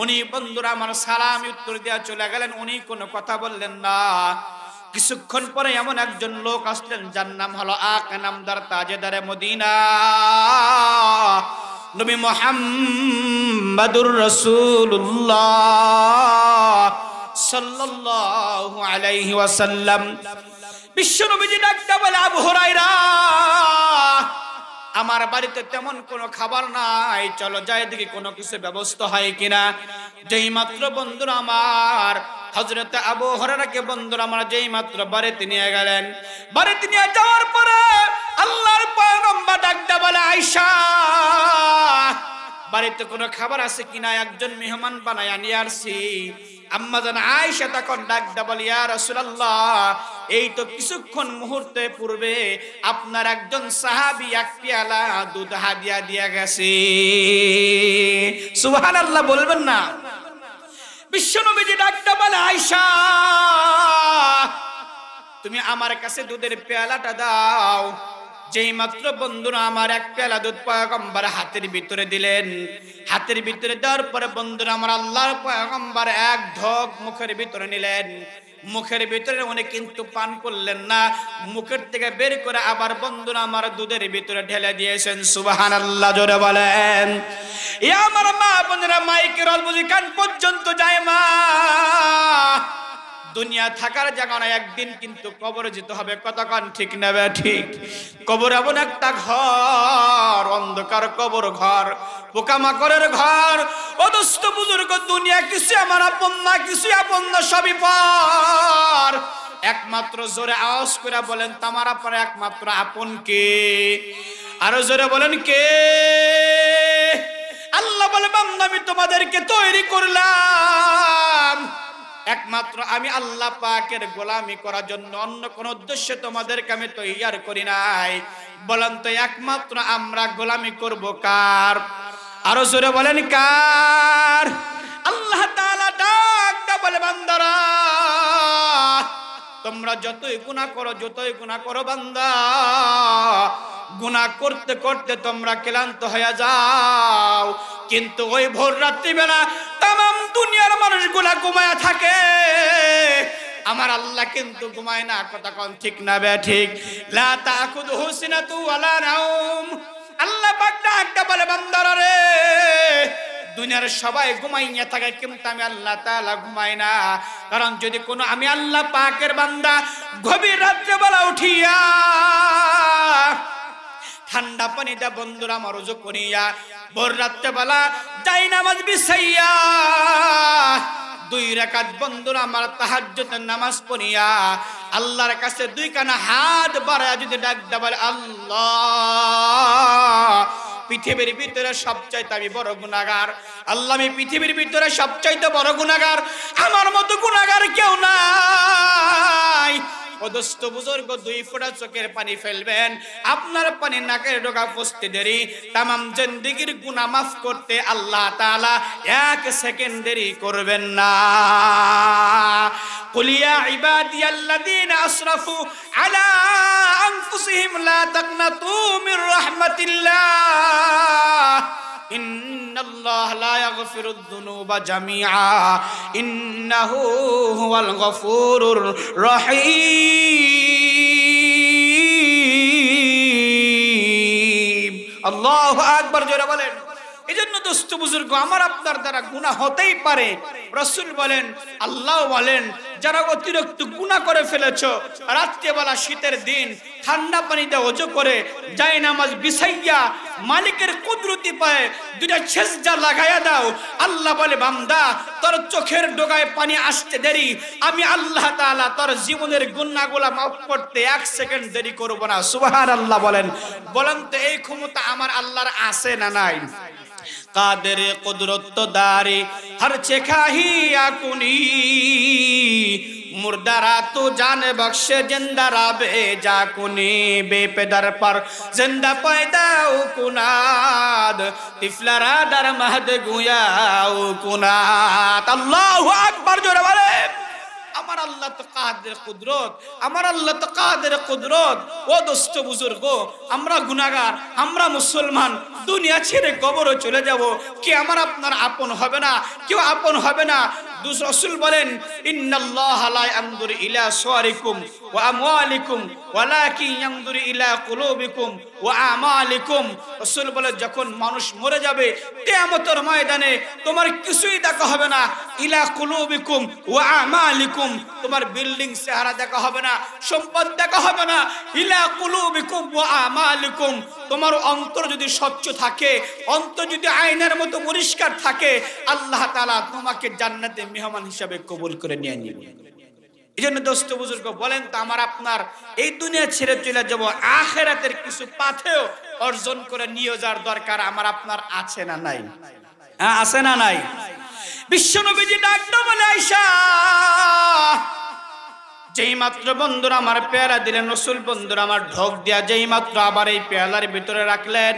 উনি বন্ধুরা আমার সালাম উত্তর দিয়ে চলে গেলেন, উনি কোনো কথা বললেন না। কিছুক্ষণ পরে এমন একজন লোক আসলেন, যার নাম হলো আকে নামদার তাজেদারে মদিনা, নবী মুহাম্মদুর রাসূলুল্লাহ সাল্লাল্লাহু আলাইহি ওয়াসাল্লাম। বিশ্ব নবীজি ডাকতে বলে, আবু হুরায়রা, আমার বাড়িতে তেমন কোনো খাবার নাই, চলো যাই দেখি কোনো কিছু ব্যবস্থা হয় কিনা। যেই মাত্র বন্ধুরা আমার হযরত আবু হুরায়রাকে বন্ধুরা আমার যেই মাত্র বাড়িতে নিয়ে গেলেন, বাড়িতে নিয়ে যাওয়ার পরে আল্লাহর পয়গম্বর ডাকতে বলে, আয়েশা, বাড়িতে কোনো খাবার আছে কিনা, একজন মেহমান বানায়া নিয়ে আসছি। আম্মা জান আয়েশা তখন ডাকতে বলে, ইয়া রাসূলুল্লাহ, এই তো কিছুক্ষণ মুহূর্তে পূর্বে আপনার একজন সাহাবী এক পেয়ালা দুধ হাদিয়া দিয়ে গেছে। সুবহানাল্লাহ বলবেন না? বিশ্বনবীজি ডাকতে বলে, আয়েশা তুমি আমার কাছে দুধের পেয়ালাটা দাও। যেই মাত্র বন্ধুরা আমার এক পেয়ালা দুধ পয়গম্বর হাতের ভিতরে দিলেন, হাতের ভিতরে দেওয়ার পরে বন্ধুরা আমার আল্লাহর পয়গম্বর এক ঢোক মুখের ভিতরে নিলেন। মুখের ভিতরে উনি কিন্তু পান করলেন না, মুখের থেকে বের করে আবার বন্ধুরা আমার দুধের ভিতরে ঢেলে দিয়েছেন। সুবহানাল্লাহ, জোরে বলেন। এ আমার মা বোনেরা, মাইকের অলবুজি কান পর্যন্ত যায়। মা, দুনিয়া থাকার জায়গা না, একদিন কিন্তু কবরে যেতে হবে। কতক্ষণ ঠিক নেবে ঠিক? কবর এমন একটা ঘর, অন্ধকার কবর ঘর, পোকামাকড়ের ঘর। ও দোস্ত বুজুর্গ, দুনিয়া কিছু আমার আপন না, কিছু আপন না, সবই পর। একমাত্র জোরে আওয়াজ করে বলেন তোমার পরে একমাত্র আপন কে? আরো জোরে বলেন কে? আল্লাহ বলে, বান্দা আমি তোমাদেরকে তৈরি করলাম একমাত্র আমি আল্লাহ পাকের গোলামি করার জন্য, অন্য কোন উদ্দেশ্যে তোমাদেরকে আমি তৈয়ার করি নাই। বলেন তো একমাত্র আমরা গোলামি করব কার? আরো জোরে বলেন কার? আল্লাহ তাআলা ডাকটা বলে, বান্দারা তোমরা যতই গুনাহ করো বান্দা, গুনাহ করতে করতে তোমরা ক্লান্ত হয়ে যাও, কিন্তু ওই ভোর রাত্রি বেলা তামাম দুনিয়ার মানুষগুলা ঘুমায়া থাকে, আমার আল্লাহ কিন্তু ঘুমায় না। কথা কোন ঠিক না বে ঠিক? লা তাখুযুহু সিনাতু ওয়ালা নাওম। আল্লাহ পাক ডাকটা বলে, বান্দারা রে দুনিয়ার সবাই ঘুমাইয়া থাকে, কিন্তু আমি আল্লাহ তাআলা ঘুমাই না। কারণ যদি কোনো আমি আল্লাহ পাকের বান্দা গভীর রাত্রে বেলা উঠিয়া ঠান্ডা পানি দা বন্ধুরা আমার ওযু করিয়া ভোর রাত্রে বেলা যাই নামাজ বিছাইয়া 2 রাকাত বন্ধুরা আমার তাহাজ্জুদের নামাজ পড়িয়া আল্লাহর কাছে 2 কানা হাত বাড়ায়া যদি ডাক দেয় বলে, আল্লাহ পৃথিবীর ভিতরে সবচাইতে আমি বড় গুনাহগার, আল্লাহ আমি পৃথিবীর ভিতরে সবচাইতে বড় গুনাহগার, আমার মতো গুনাহগার কেউ নাই। ও দোস্ত বুজুর্গ, 2 ফোঁটা চোখের পানি ফেলবেন, আপনার পানি নাকের ডগা পৌঁছতে দেরি, তামাম জিন্দেগীর গুনাহ মাফ করতে আল্লাহ তাআলা 1 সেকেন্ড দেরি করবেন না। কুল ইয়া ইবাদিয়াল্লাযীনা আসরাফু আলা আনফুসিহিম লা তাকনাতু মির রাহমাতিল্লাহ ইন্নাল্লাহ লা ইয়াগফিরুয যুনুবা জামিআ ইন্নাহু হুয়াল গফুরুর রহিম। আল্লাহু আকবার, জোরে বলেন। এজন্য দোস্ত বুজুর্গ, আমার আপনার দ্বারা গুনাহ হতেই পারে। রাসূল বলেন, আল্লাহ বলেন, যারা অতিরিক্ত গুনাহ করে ফেলেছো, রাত্রিবেলা শীতের দিন ঠান্ডা পানিতে ওযু করে যায় নামাজ বিছাইয়া মালিকের কুদরতি পায় 2টা সেজদা লাগায়া দাও। আল্লাহ বলে, বান্দা তোর চোখের ডগায় পানি আসতে দেরি, আমি আল্লাহ তাআলা তোর জীবনের গুনাহগুলো মাফ করতে 1 সেকেন্ড দেরি করব না। সুবহানাল্লাহ বলেন। বলেন তো এই ক্ষমতা আমার আল্লাহর আছে না নাই? কাদের কুদরত দারি হর চেখাহিয়া কুনি मुर्दारा तो जान बख्शे जिंदारा बेजा कुनी बेपेदर पर जिंदा पैदा कुनाद तिफलारा दर महद गुया कुनाद। अल्लाहु अकबर, जोरे बोले। আমার আল্লাহ তো কাদের কুদরত, আমার আল্লাহ তো কাদের কুদরত। ও দোস্ত বুজুর্গ, আমরা গুনাহগার, আমরা মুসলমান, দুনিয়া ছেড়ে কবরে চলে যাব, কি আমার আপনার আপন হবে না? কেউ আপন হবে না। রাসূল বলেন, ইন্নাল্লাহা লা ইয়ানজুরু ইলা সুওয়ারিকুম ওয়া আমওয়ালিকুম ওয়ালাকিন ইয়ানজুরু ইলা কুলুবিকুম ওয়া আমালিকুম। রাসূল বলে, যখন মানুষ মরে যাবে কিয়ামতের ময়দানে তোমার কিছুই দেখা হবে না, ইলা কুলুবিকুম ওয়া আমালিকুম, তোমার বিল্ডিং চেহারা দেখা হবে না, সম্পদ দেখা হবে না, ইলা কুলুবিকুম ওয়া আমালিকুম, তোমার অন্তর যদি স্বচ্ছ থাকে, অন্তর যদি আয়নার মতো পরিষ্কার থাকে, আল্লাহ তাআলা তোমাকে জান্নাতে মেহমান হিসেবে কবুল করে নিয়ে নেবে। এজন্য দোস্ত বুজুর্গ, বলেন তো আমার আপনার এই দুনিয়া ছেড়ে চলে যাব, আখিরাতের কিছু পাথেও অর্জন করে নিয়ে যাওয়ার দরকার আমার আপনার আছে না নাই? হ্যাঁ, আছে না নাই? বিশ্বনবীজি ডাকতে বলে, আয়েশা যেই মাত্র বন্ধুরা আমার পেয়ালা দিলেন, রাসূল বন্ধুরা আমার ঢোক দিয়া যেই মাত্র আবার এই পেয়ালার ভিতরে রাখলেন,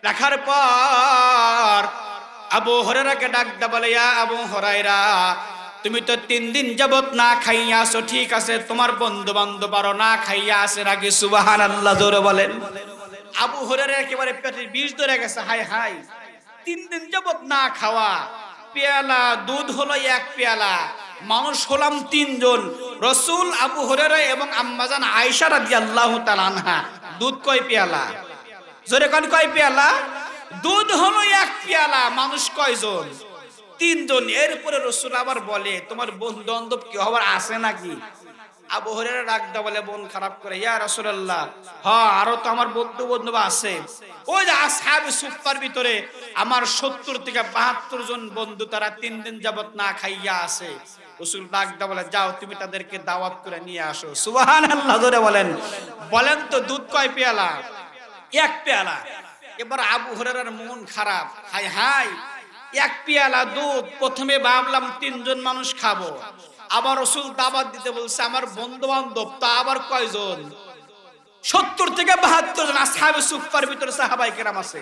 রাখার পর আবু হুরায়রাকে ডাক দা বলে, ইয়া আবু হুরায়রা, তুমি তো 3 দিন যাবত না খাইয়া আছো, ঠিক আছে, তোমার বন্ধু বান্ধব আরো না খাইয়া আছে নাকি? সুবহানাল্লাহ, জোরে বলেন। আবু হুরায়রা একেবারে পেটের বিষ ধরে গেছে। হাই হাই, 3 দিন যাবত না খাওয়া, পেয়ালা দুধ হলো 1 পেয়ালা, মানুষ হলাম 3 জন, রাসূল, আবু হুরায়রা এবং আম্মাজান আয়েশা রাদিয়াল্লাহু তাআলা আনহা, দুধ কয় পেয়ালা? জোরে কোন কয় পেয়ালা? দুধ হলো 1 পেয়ালা, মানুষ কয়জন? 3 জন। এরপরে রাসূল আবার বলে, তোমার বন্ধু বান্ধব কি হবার আছে নাকি? আবু হুরায়রা ডাকদা বলে মন খারাপ করে, ইয়া রাসূলুল্লাহ, হ্যাঁ আরো তো আমার বন্ধু বান্ধব আছে, ওই যে আসহাবে সুফফার ভিতরে আমার 70 থেকে 72 জন বন্ধু, তারা 3 দিন যাবত না খাইয়া আছে। রাসূল ডাকদা বলে, যাও তুমি তাদেরকে দাওয়াত করে নিয়ে আসো। সুবহানাল্লাহ, জোরে বলেন। বলেন তো দুধ কয় পেয়ালা? 1 পেয়ালা। এবার আবু হুরায়রার মন খারাপ, হাই হাই, 1 পেয়ালা দুধ, প্রথমে ভাবলাম 3 জন মানুষ খাবো, আবার রাসূল দাওয়াত দিতে বলছে, আমার বন্ধু বান্ধব তা আবার কয়জন? 70 থেকে 72 জন আসহাবে সুফফার ভিতরে সাহাবায়ে কেরাম আছে।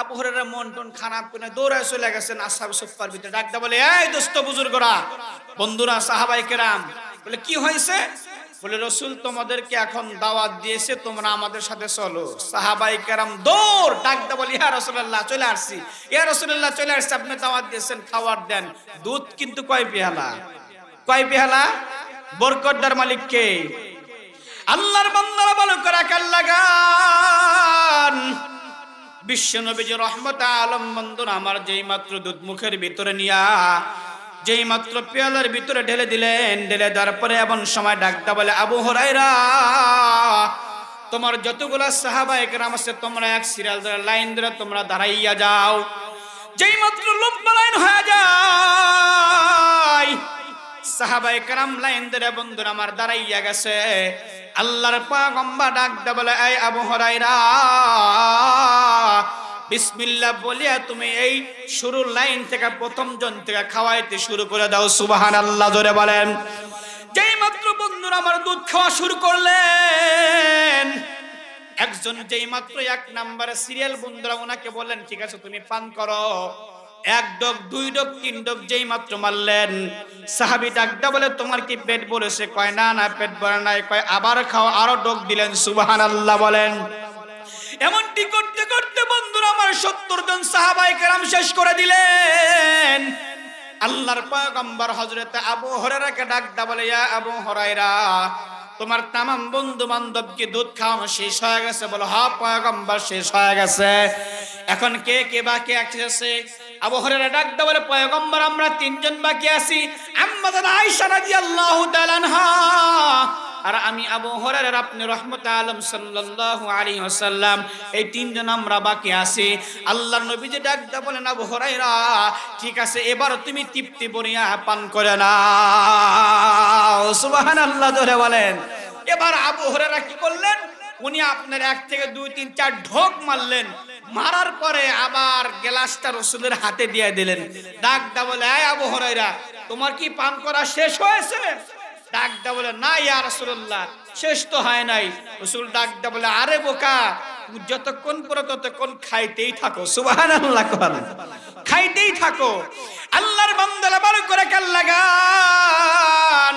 আবু হুরায়রা মন টন খারাপ করে দৌড়ায় চলে গেছেন আসহাবে সুফফার ভিতরে, ডাকদা বলে, এই দোস্ত বুজুর্গরা, বন্ধুরা, সাহাবায়ে কেরাম, বলে কি হয়েছে? বলে, রাসূল তোমাদেরকে এখন দাওয়াত দিয়েছে, তোমরা আমাদের সাথে চলো। সাহাবায়ে কেরাম দৌড়, ডাকদা বলে, ইয়া রাসূলুল্লাহ চলে আসছি, ইয়া রাসূলুল্লাহ চলে আসছি, আপনি দাওয়াত দিয়েছেন, খাবার দেন। দুধ কিন্তু কয় পেয়ালা? কয় পেয়ালা? বরকতদার মালিক কে? আল্লাহর বান্দারা ভালো করে কান লাগান। বিশ্ব নবীজি রহমতে আলম, বন্ধুরা আমার, যেই মাত্র দুধ মুখের ভিতরে নিয়া, যেই মাত্র পেয়ালার ভিতরে ঢেলে দিলেন, ঢেলে দেওয়ার পরে এমন সময় ডাকদা বলে, আবু হুরায়রা, তোমার যতগুলা সাহাবায়ে কেরাম আছে, তোমরা এক সিরিয়াল ধরে লাইন ধরে তোমরা দাঁড়াইয়া যাও। যেই মাত্র লম্বা লাইন হয়ে যায়, সাহাবায়ে কেরাম লাইন ধরে, বন্ধুরা আমার, দাঁড়াইয়া গেছে। আল্লাহর পয়গম্বর ডাকদা বলে, এই আবু হুরায়রা, বিসমিল্লাহ বলিয়া তুমি এই শুরুর লাইন থেকে প্রথম জন থেকে খাওয়াইতে শুরু করে দাও। সুবহানাল্লাহ, জোরে বলেন। যেই মাত্র বন্ধুরা আমার দুধ খাওয়া শুরু করলেন, একজন যেই মাত্র 1 নম্বরে সিরিয়াল, বন্ধুরা ওনাকে বললেন, ঠিক আছে তুমি পান করো। 1 ডগ 2 ডগ 3 ডগ যেই মাত্র মারলেন, সাহাবী ডাকদা বলে, তোমার কি পেট ভরেছে? কয় না না, পেট ভরে নাই। কয় আবার খাও, আরো ডগ দিলেন। সুবহানাল্লাহ বলেন। এমনটি করতে করতে বন্ধুরা আমার 70 জন সাহাবায়ে কেরাম শেষ করে দিলেন। আল্লাহর পয়গম্বর হযরতে আবু হুরায়রাকে ডাকদা বলে, ইয়া আবু হুরায়রা, তোমার তামাম বন্ধু বান্ধব কি দুধ খাওয়ানো শেষ হয়ে গেছে? বলো, হ্যাঁ পয়গম্বর, শেষ হয়ে গেছে। এখন কে কে বাকি আছে? আবু হুরায়রা ডাকদা বলে, পয়গম্বর, আমরা 3 জন বাকি আছি, আম্মা জান আয়েশা রাদিয়াল্লাহু তাআলা আনহা, আর আমি আবু হুরায়রা, আপনি রহমতে আলম সাল্লাল্লাহু আলাইহি ওয়াসাল্লাম, এই 3 জন আমরা বাকি আছি। আল্লাহর নবীজি ডাকদা বলেন, আবু হুরায়রা, ঠিক আছে, এবার তুমি তৃপ্তি ভরিয়া পান করে নাও। সুবহানাল্লাহ, জোরে বলেন। এবার আবু হুরায়রা কি করলেন? উনি আপনার 1 থেকে 2 3 4 ঢোক মারলেন, মারার পরে আবার গ্লাসটা রাসূলের হাতে দিয়ে দিলেন। ডাকদা বলে, এই আবু হুরায়রা, তোমার কি পান করা শেষ হয়েছে? ডাকদা বলে, না ইয়া রাসূলুল্লাহ, শেষ তো হয় নাই। রাসূল ডাকদা বলে, আরে বোকা, যতক্ষণ পরে ততক্ষণ খাইতেই থাকো। সুবহানাল্লাহ, খাইতেই থাকো। আল্লাহর বান্দারা ভালো করে কান লাগান।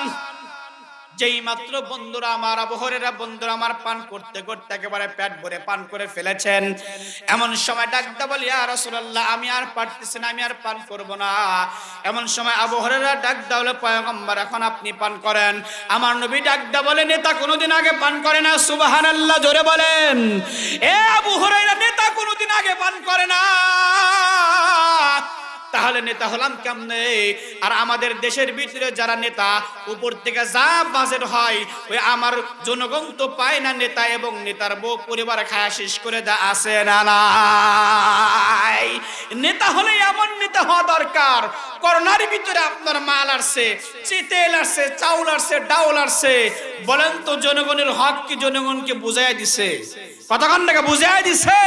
যেই মাত্র বন্ধুরা আমার, আবু হুরায়রা বন্ধুরা আমার পান করতে করতে একেবারে পেট ভরে পান করে ফেলেছেন। এমন সময় ডাকদা বলে, ইয়া রাসূলুল্লাহ, আমি আর পারতেছি না, আমি আর পান করব না। এমন সময় আবু হুরায়রা ডাকদা বলে, পয়গম্বর, এখন আপনি পান করেন। আমার নবী ডাকদা বলে, নেতা কোনোদিন আগে পান করে না। সুবহানাল্লাহ, জোরে বলেন। এ আবু হুরায়রা, নেতা কোনোদিন আগে পান করে না, তাহলে নেতা হলাম কেমনে? আর আমাদের দেশের ভিতরে যারা নেতা, উপর থেকে যা বাজেট হয়, ওই আমার জনগণ তো পায় না নেতা, এবং নেতার বউ পরিবার খায়া শেষ করে দেয়, আছে না নাই? নেতা হলে এমন নেতা হওয়া দরকার, করোনার ভিতরে আপনার মাল আসছে, তেল আসছে, চাউল আসছে, ডাউল আসছে, বলেন তো জনগণের হক কি জনগণকে বুঝাই দিছে? কতক্ষণ টাকা বুঝাই দিছে?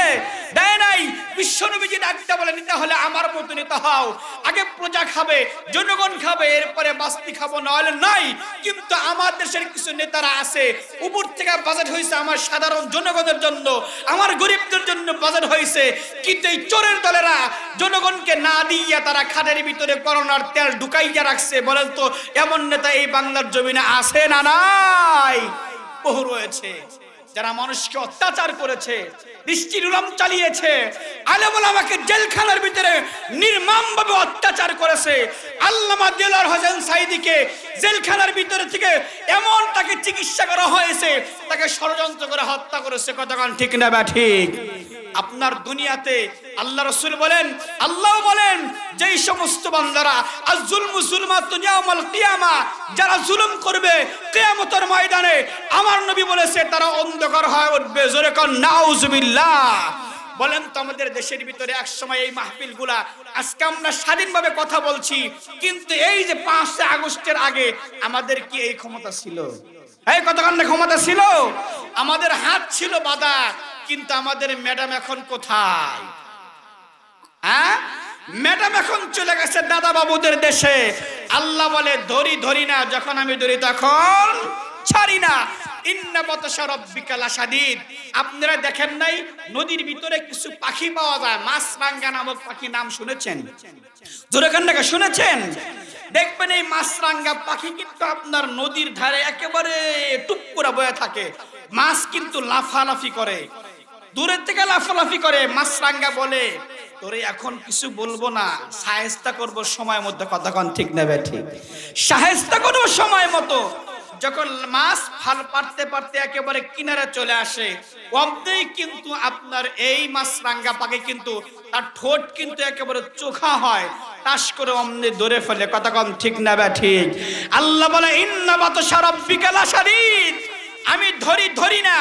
দেয় নাই। বিশ্বনবীজি ডাকতে বলে, নেতা হলে আমার মতো নেতা হও, আগে প্রজা খাবে, জনগণ খাবে, এরপরে বাস্তি খাবো, নাহলে নাই। কিন্তু আমার দেশের কিছু নেতারা আছে, উপর থেকে বাজেট হয়েছে আমার সাধারণ জনগণের জন্য, আমার গরিবদের জন্য বাজেট হয়েছে, কিন্তু এই চোরের দলেরা জনগণকে না দিয়া তারা খাদের ভিতরে করোনার তেল ঢুকাইয়া রাখছে। বলেন তো এমন নেতা এই বাংলার জমিনে আছে না নাই? বহু রয়েছে যারা মানুষকে অত্যাচার করেছে, দৃষ্টিরুলাম চালিয়েছে, আলেম ওলামাকে জেলখানার ভিতরে নির্মমভাবে অত্যাচার করেছে। আল্লামা দেলোয়ার হোসেন সাঈদীকে জেলখানার ভিতরে থেকে এমন তাকে চিকিৎসা করা হয়েছে, তাকে ষড়যন্ত্র করে হত্যা করেছে। কতক্ষণ ঠিক না বা ঠিক? আপনার দুনিয়াতে আল্লাহ রাসূল বলেন, আল্লাহ বলেন, যেই সমস্ত বান্দারা আয-যুলমু যুলমাতুন ইয়াউমাল কিয়ামা, যারা জুলুম করবে কিয়ামতের ময়দানে, আমার নবী বলেছে তারা অন্ধকার হয়ে উঠবে। জোরে কোন নাউজুবিল্লাহ। বলেন তো আমাদের দেশের ভিতরে এক সময় এই মাহফিলগুলা, আজকে আমরা স্বাধীনভাবে কথা বলছি, কিন্তু এই যে 5 আগস্টের আগে আমাদের কি এই ক্ষমতা ছিল? এই কতক্ষণ ক্ষমতা ছিল? আমাদের হাত ছিল বাঁধা, কিন্তু আমাদের ম্যাডাম এখন কোথায়? হ্যাঁ, ম্যাডাম এখন চলে গেছে দাদা বাবুদের দেশে। আল্লাহ বলে ধরি ধরি না, যখন আমি ধরি তখন ছাড়ি না। ইন্না বাতশা রাব্বিকা লাশাদীদ। আপনারা দেখেন নাই নদীর ভিতরে কিছু পাখি পাওয়া যায়, মাছরাঙ্গা নামক পাখি, নাম শুনেছেন? জোরেখান্ডাকে শুনেছেন? দেখবেন এই মাছরাঙ্গা পাখি কিন্তু আপনার নদীর ধারে একেবারে টুপ করে বয়ে থাকে, মাছ কিন্তু লাফালাফি করে, দূরের থেকে লাফালাফি করে। মাছরাঙ্গা বলে তোরে এখন কিছু বলবো না, শায়েস্তা করব সময় মতো। কতক্ষণ ঠিক নেবে ঠিক? শায়েস্তা করব সময় মতো। যখন মাছ ফাল পারতে পারতে একেবারে কিনারে চলে আসে, অমনি কিন্তু আপনার এই মাছরাঙ্গা পাখি কিন্তু তার ঠোঁট কিন্তু একেবারে চোখা হয়, টাস করে অমনি ধরে ফেলে। কতক্ষণ ঠিক নেবে ঠিক? আল্লাহ বলে ইন্না বাতশা রাব্বিকা লাশাদীদ। আমি ধরি না,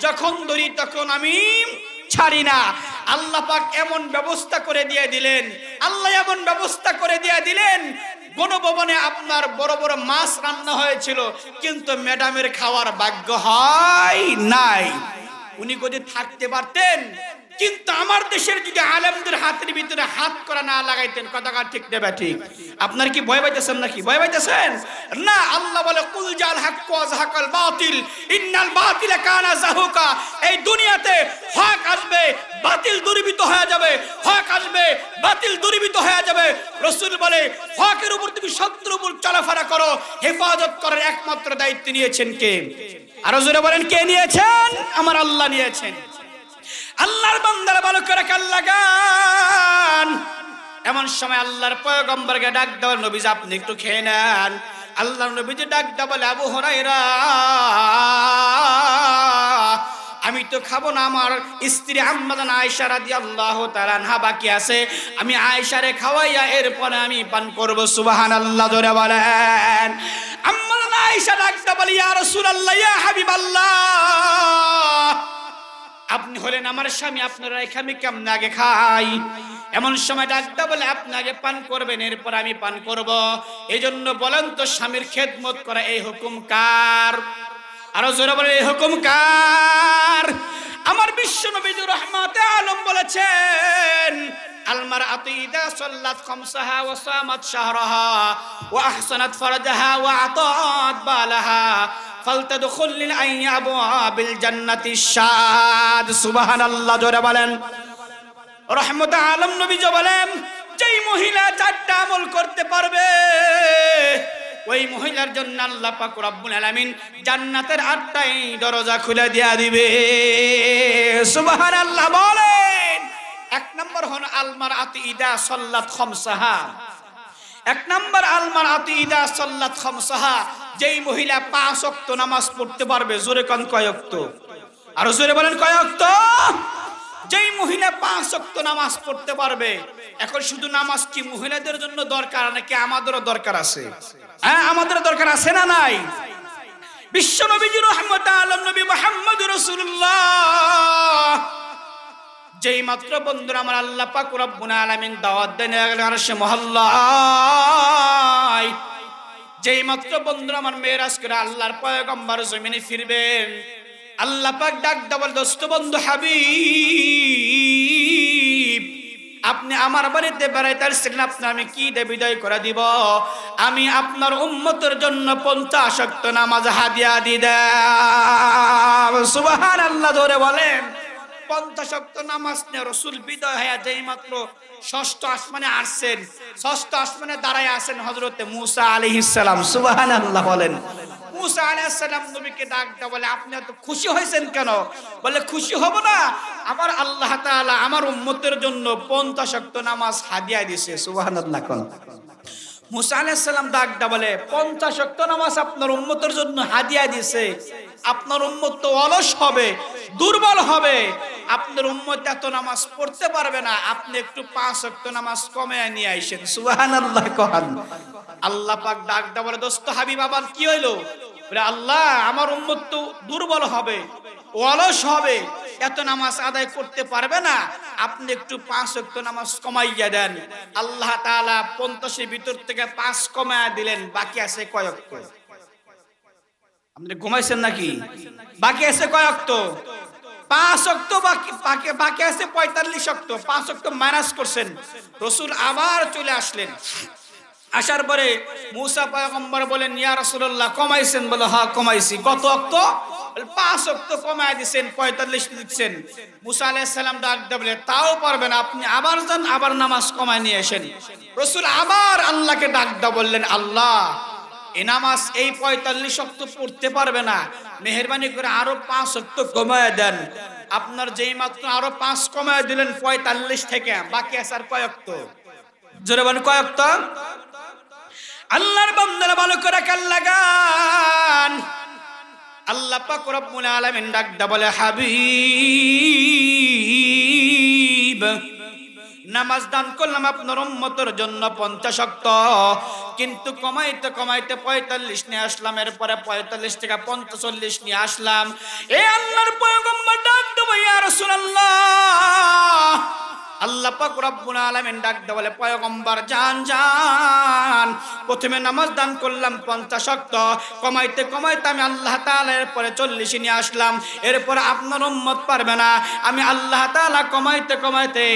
যখন ধরি তখন আমি ছাড়ি না। আল্লাহ পাক এমন ব্যবস্থা করে দিয়ে দিলেন, আল্লাহ এমন ব্যবস্থা করে দিয়ে দিলেন, গণভবনে আপনার বড় বড় মাছ রান্না হয়েছিল, কিন্তু ম্যাডামের খাওয়ার ভাগ্য হয় নাই। উনি যদি থাকতে পারতেন, কিন্তু আমার দেশের যদি আলেমদের হাতের ভিতরে হাত করা না লাগাইতেন। কথা ঠিক দেবে ঠিক? আপনার কি ভয় পাইতেছেন নাকি? ভয় পাইতেছেন না? আল্লাহ বলে কুল জাল হক ওয়া যাহাকাল বাতিল ইন্নাল বাতিলা কানা যাহুকা। এই দুনিয়াতে হক আসবে, বাতিল দূরীভূত হয়ে যাবে, হক আসবে, বাতিল দূরীভূত হয়ে যাবে। রাসূল বলে হকের উপর তুমি সত্যের উপর চলাফেরা করো, হেফাজত করার একমাত্র দায়িত্ব নিয়েছেন কে? আরো জোরে বলেন, কে নিয়েছেন? আমার আল্লাহ নিয়েছেন। আল্লাহর বান্দারা ভালো করে কান লাগান। এমন সময় আল্লাহর পয়গম্বরকে ডাক দেওয়ার, নবীজি আপনি একটু খেয়ে নেন। আল্লাহর নবীজি ডাক দেওয়া বলে, আবু হুরায়রা আমি তো খাবো না, আমার স্ত্রী আম্মাজান আয়েশা রাদিয়াল্লাহু তাআলা আনহা বাকি আছে, আমি আয়েশারে খাওয়াইয়া এরপরে আমি পান করব। সুবহানাল্লাহ, জোরে বলেন। আম্মাজান আয়েশা ডাক দেওয়া বলে, ইয়া রাসূলুল্লাহ, ইয়া হাবিবাল্লাহ, আপনি হলেন আমার স্বামী, আপনারা আমি কেমন আগে খাই? এমন সময় ডাকটা বলে আপনি আগে পান করবেন, এরপর আমি পান করব। এই জন্য বলেন তো স্বামীর খেদমত করা এই হুকুম কার? আরো জোরে বলে, এই হুকুম কার? আমার বিশ্ব নবীজি রহমাতে আলম বলেছেন, আল মারআতু ইযা সাল্লাত খামসাহা ওয়া সামাত শাহরাহা ওয়া আহসানাত ফারজাহা ওয়া আতাত বালাহা ফালতাদখুল লিল আইনি আবওয়াবিল জান্নাতি শাদ। সুবহানাল্লাহ, জোরে বলেন। রহমতে আলম নবীজি বলেন, যেই মহিলা 4টা আমল করতে পারবে, ওই মহিলার জন্য আল্লাহ পাক রব্বুল আলামিন জান্নাতের 8টাই দরজা খুলে দেয়া দিবে। সুবহানাল্লাহ বলেন। 1 নম্বর হলো আল মারআতু ইযা সাল্লাত খামসাহা। 1 নম্বর আল মারআতু ইযা সাল্লাত খামসাহা, যেই মহিলা 5 ওয়াক্ত নামাজ পড়তে পারবে। জোরে কোন কয় ওয়াক্ত? আরো জোরে বলেন, কয় ওয়াক্ত? যেই মহিলা 5 ওয়াক্ত নামাজ পড়তে পারবে। এখন শুধু নামাজ কি মহিলাদের জন্য দরকার নাকি আমাদেরও দরকার আছে? হ্যাঁ, আমাদেরও দরকার আছে না নাই? বিশ্ব নবীজি রহমতে আলম নবী মুহাম্মদ রাসূলুল্লাহ যেই মাত্র বন্ধুরা আমার আল্লাহ পাক রব্বুল আলামিন দাওয়াত দেন আরশে মহল্লায়, যেই মাত্র বন্ধুরা আমার মেরাজ করে আল্লাহর পয়গম্বর জমিনে ফিরবেন, আল্লাহ পাক ডাক দেওয়ার দোস্ত বন্ধু হাবিব আপনি আমার বাড়িতে বেড়াইতে আসছিলেন, আপনি আমি কি দিয়ে বিদায় করে দিব? আমি আপনার উম্মতের জন্য 50 ওয়াক্ত নামাজ হাদিয়া দিলাম। সুবহানাল্লাহ ধরে বলেন। 50 ওয়াক্ত নামাজ নিয়ে রাসূল বিদায় হয়ে যেই মাত্র ষষ্ঠ আসমানে আসছেন, ষষ্ঠ আসমানে দাঁড়ায় আছেন হযরতে মূসা আলাইহিস সালাম। সুবহানাল্লাহ বলেন। মূসা আলাইহিস সালাম নবীকে ডাক দেয়া বলে, আপনি এত খুশি হয়েছেন কেন? বলে, খুশি হব না, আমার আল্লাহ তাআলা আমার উম্মতের জন্য 50 ওয়াক্ত নামাজ হাদিয়া দিয়েছে। সুবহানাল্লাহ কোন মূসা আলাইহিস সালাম ডাক দেয়া বলে, 50 ওয়াক্ত নামাজ আপনার উম্মতের জন্য হাদিয়া দিয়েছে। আপনার উম্মত তো অলস হবে, দুর্বল হবে, আপনার উম্মত এত নামাজ পড়তে পারবে না, আপনি একটু 5 ওয়াক্ত নামাজ কমিয়ে নিয়ে আইসেন। সুবহানাল্লাহ কোন আল্লাহ পাক ডাক দেয়া বলে, দোস্ত হাবিব আবার কি হইলো? বলে, আল্লাহ আমার উম্মত তো দুর্বল হবে, অলস হবে, এত নামাজ আদায় করতে পারবে না, আপনি একটু 5 ওয়াক্ত নামাজ কমাইয়া দেন। আল্লাহ তাআলা 50 এর ভিতর থেকে 5 কমায়া দিলেন, বাকি আছে কয় ওয়াক্ত? আপনি ঘুমাইছেন নাকি? বাকি আছে কয় ওয়াক্ত? 5 ওয়াক্ত বাকি আছে 45 ওয়াক্ত। 5 ওয়াক্ত মাইনাস করছেন। রাসূল আবার চলে আসলেন। আসার পরে মূসা পয়গম্বর বলেন, ইয়া রাসূলুল্লাহ কমাইছেন? বলে, হ্যাঁ কমাইছি। কত ওয়াক্ত? 5 ওয়াক্ত কমায় দিবেন, 45 দিচ্ছেন। মূসা আলাইহিস সালাম ডাক দিয়ে বলে, তাও পারবেন, আপনি আবার যান, আবার নামাজ কমায় নিয়ে আসেন। রাসূল আবার আল্লাহকে ডাক দিয়ে বললেন, আল্লাহ এই নামাজ এই 45 ওয়াক্ত পড়তে পারবে না, মেহেরবানি করে আরো 5 ওয়াক্ত কমায় দেন। আপনার যেই মাত্র আরো 5 কমায় দিলেন 45 থেকে, বাকি আছে আর কয় ওয়াক্ত? জোরে বলেন, কয় ওয়াক্ত? আল্লাহর বান্দারা ভালো করে কান লাগান। আল্লাহ পাক রব্বুল আলামিন ডাক দা বলে, হাবিব নামাজ দান করলাম আপনার উম্মতের জন্য 50 ওয়াক্ত, কিন্তু কমাইতে কমাইতে 45 নিয়ে আসলাম, এরপরে 45 থেকে 45 নিয়ে আসলাম। এ আল্লাহর পয়গম্বর ডাক দেব, ইয়া রাসূলুল্লাহ, আল্লাহ পাক রব্বুল আলামিন ডাক দেয়া বলে, পয়গম্বর যান যান, প্রথমে নামাজ দান করলাম 50 ওয়াক্ত, কমাইতে কমাইতে আমি আল্লাহ তাআলা এরপরে 40 নিয়ে আসলাম, এরপরে আপনার উম্মত পারবে না, আমি আল্লাহ তাআলা কমাইতে কমাইতে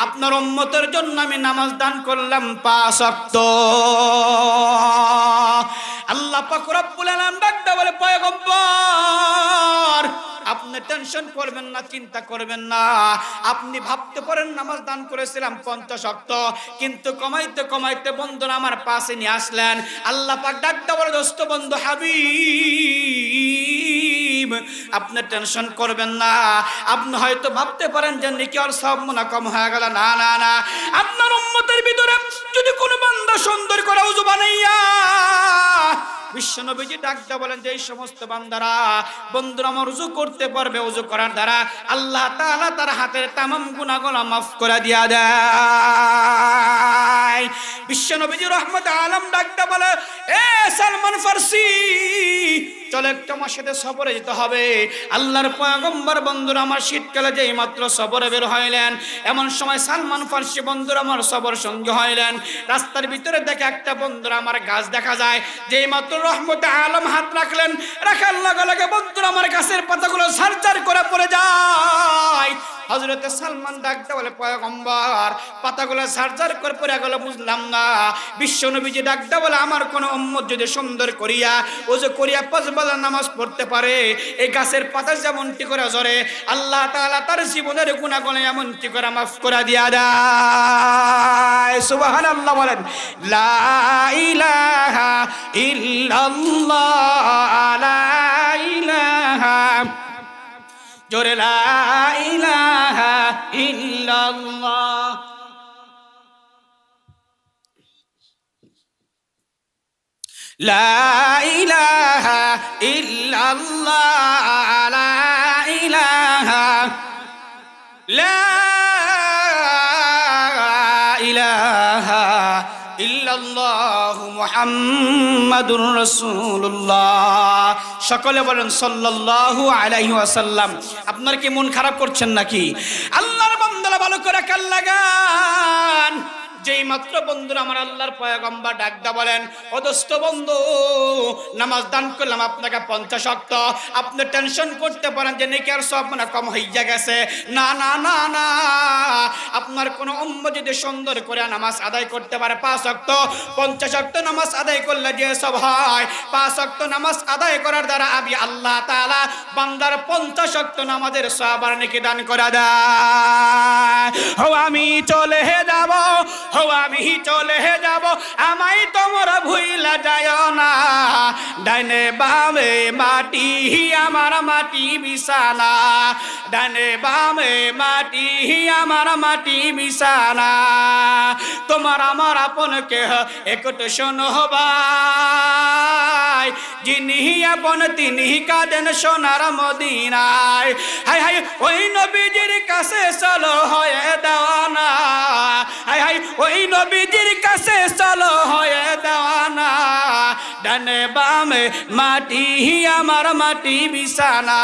আপনার উম্মতের জন্য আমি নামাজ দান করলাম 5 ওয়াক্ত। আল্লাহ পাক রব্বুল আলামিন ডাক দেয়া বলে, পয়গম্বর আপনি টেনশন করবেন না, চিন্তা করবেন না, আপনি ভাবতে পারেন নামাজ দান করেছিলাম 50 ওয়াক্ত, কিন্তু কমাইতে কমাইতে বন্ধুরা আমার পাশে নিয়ে আসলেন। আল্লাহ পাক ডাক দেয়া বলে, দোস্ত বন্ধু হাবিব আপনি টেনশন করবেন না, আপনি হয়তো ভাবতে পারেন যে নেকি আর সব মনে কম হয়ে গেল, না না না, আপনার উম্মতের ভিতরে যদি কোনো বান্দা সুন্দর করে ওযু বানাইয়া, বিশ্বনবীজি ডাক দেয়া বলেন যে এই সমস্ত বান্দারা বন্ধুরা আমার ওযু করতে পারবে, ওযু করার দ্বারা আল্লাহ তাআলা তার হাতের तमाम গুনাহগুলো maaf করে দিয়া দেয়। বিশ্বনবীজি রহমত আলম ডাক দেয়া বলে, এ সালমান ফারসি চলো একটু আমার সাথে সফরে যেতে হবে। আল্লাহর পয়গম্বর বন্ধুরা আমার শীতকালে যেই মাত্র সফরে বের হইলেন, এমন সময় সালমান ফারসি বন্ধুরা আমার সফর সঙ্গে হইলেন। রাস্তার ভিতরে দেখে একটা বন্ধুরা আমার গাছ দেখা যায়, যেই মাত্র রহমত আলম হাত রাখলেন, রাখার লগে লগে বন্ধুরা আমার গাছের পাতাগুলো ঝরঝর করে পড়ে যায়। হযরতে সালমান ডাক দেয়া বলে, পয়গম্বর পাতাগুলো ঝরঝর করে পড়ে গেল, বুঝলাম না। বিশ্বনবীজি ডাক দেয়া বলে, আমার কোন উম্মত যদি সুন্দর করিয়া ওযু করিয়া 5 বেলা নামাজ পড়তে পারে, এই গাছের পাতা যেমনটি করে ঝরে আল্লাহ তাআলা তার জীবনের গুনাহগুলো এমনটি করে maaf করে দিয়া দেয়। সুবহানাল্লাহ বলেন, লা ইলাহা ইল্লাল্লাহ, লা ইলাহা, জোরে লা ইলাহা ইল্লাল্লাহ। লা ইলাহা ইল্লাল্লাহ, লা ইলাহা, লা ইলাহা ইল্লাল্লাহু মুহাম্মাদুর রাসূলুল্লাহ। সকলে বলেন সাল্লাল্লাহু আলাইহি ওয়াসাল্লাম। আপনারা কি মন খারাপ করছেন নাকি? আল্লাহর বান্দারা ভালো করে কান লাগান। যেই মাত্র বন্ধুরা আমার আল্লাহর পয়গম্বর ডাক দা বলেন, ও দোস্ত বন্ধু, নামাজ দান করলাম আপনাকে 50 ওয়াক্ত, আপনি টেনশন করতে পারেন যে নেকি আর সব মানে কম হইয়া গেছে। না না না না, আপনার কোন উম্মত যদি সুন্দর করে নামাজ আদায় করতে পারে 5 ওয়াক্ত, 50 ওয়াক্ত নামাজ আদায় করলে যে সব হয়, 5 ওয়াক্ত নামাজ আদায় করার দ্বারা আমি আল্লাহ তাআলা বান্দার 50 ওয়াক্ত নামাজের সওয়াব আর নেকি দান করে দেয়। হো আমি চলে যাব, হো আমি চলে যাব, আমায় তোমরা ভুইলা যায় না। ডাইনে বামে মাটি আমার মাটি বিছানা, ডাইনে বামে মাটি আমার মাটি বিছানা। তোমার আমার আপন কেহ একটু শোনো ভাই, যিনি আপন তিনি কাঁদেন সোনার মদিনায়। হায় হায় ওই নবীজির কাছে চলো হয়ে দেওয়ানা, হায় হায় ওই নবীজির কাছে চলো হয়ে দেওয়ানা। ডানে বামে মাটি আমার মাটি বিছানা,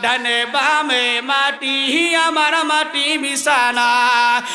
ডানে বামে মাটি আমার মাটি বিছানা।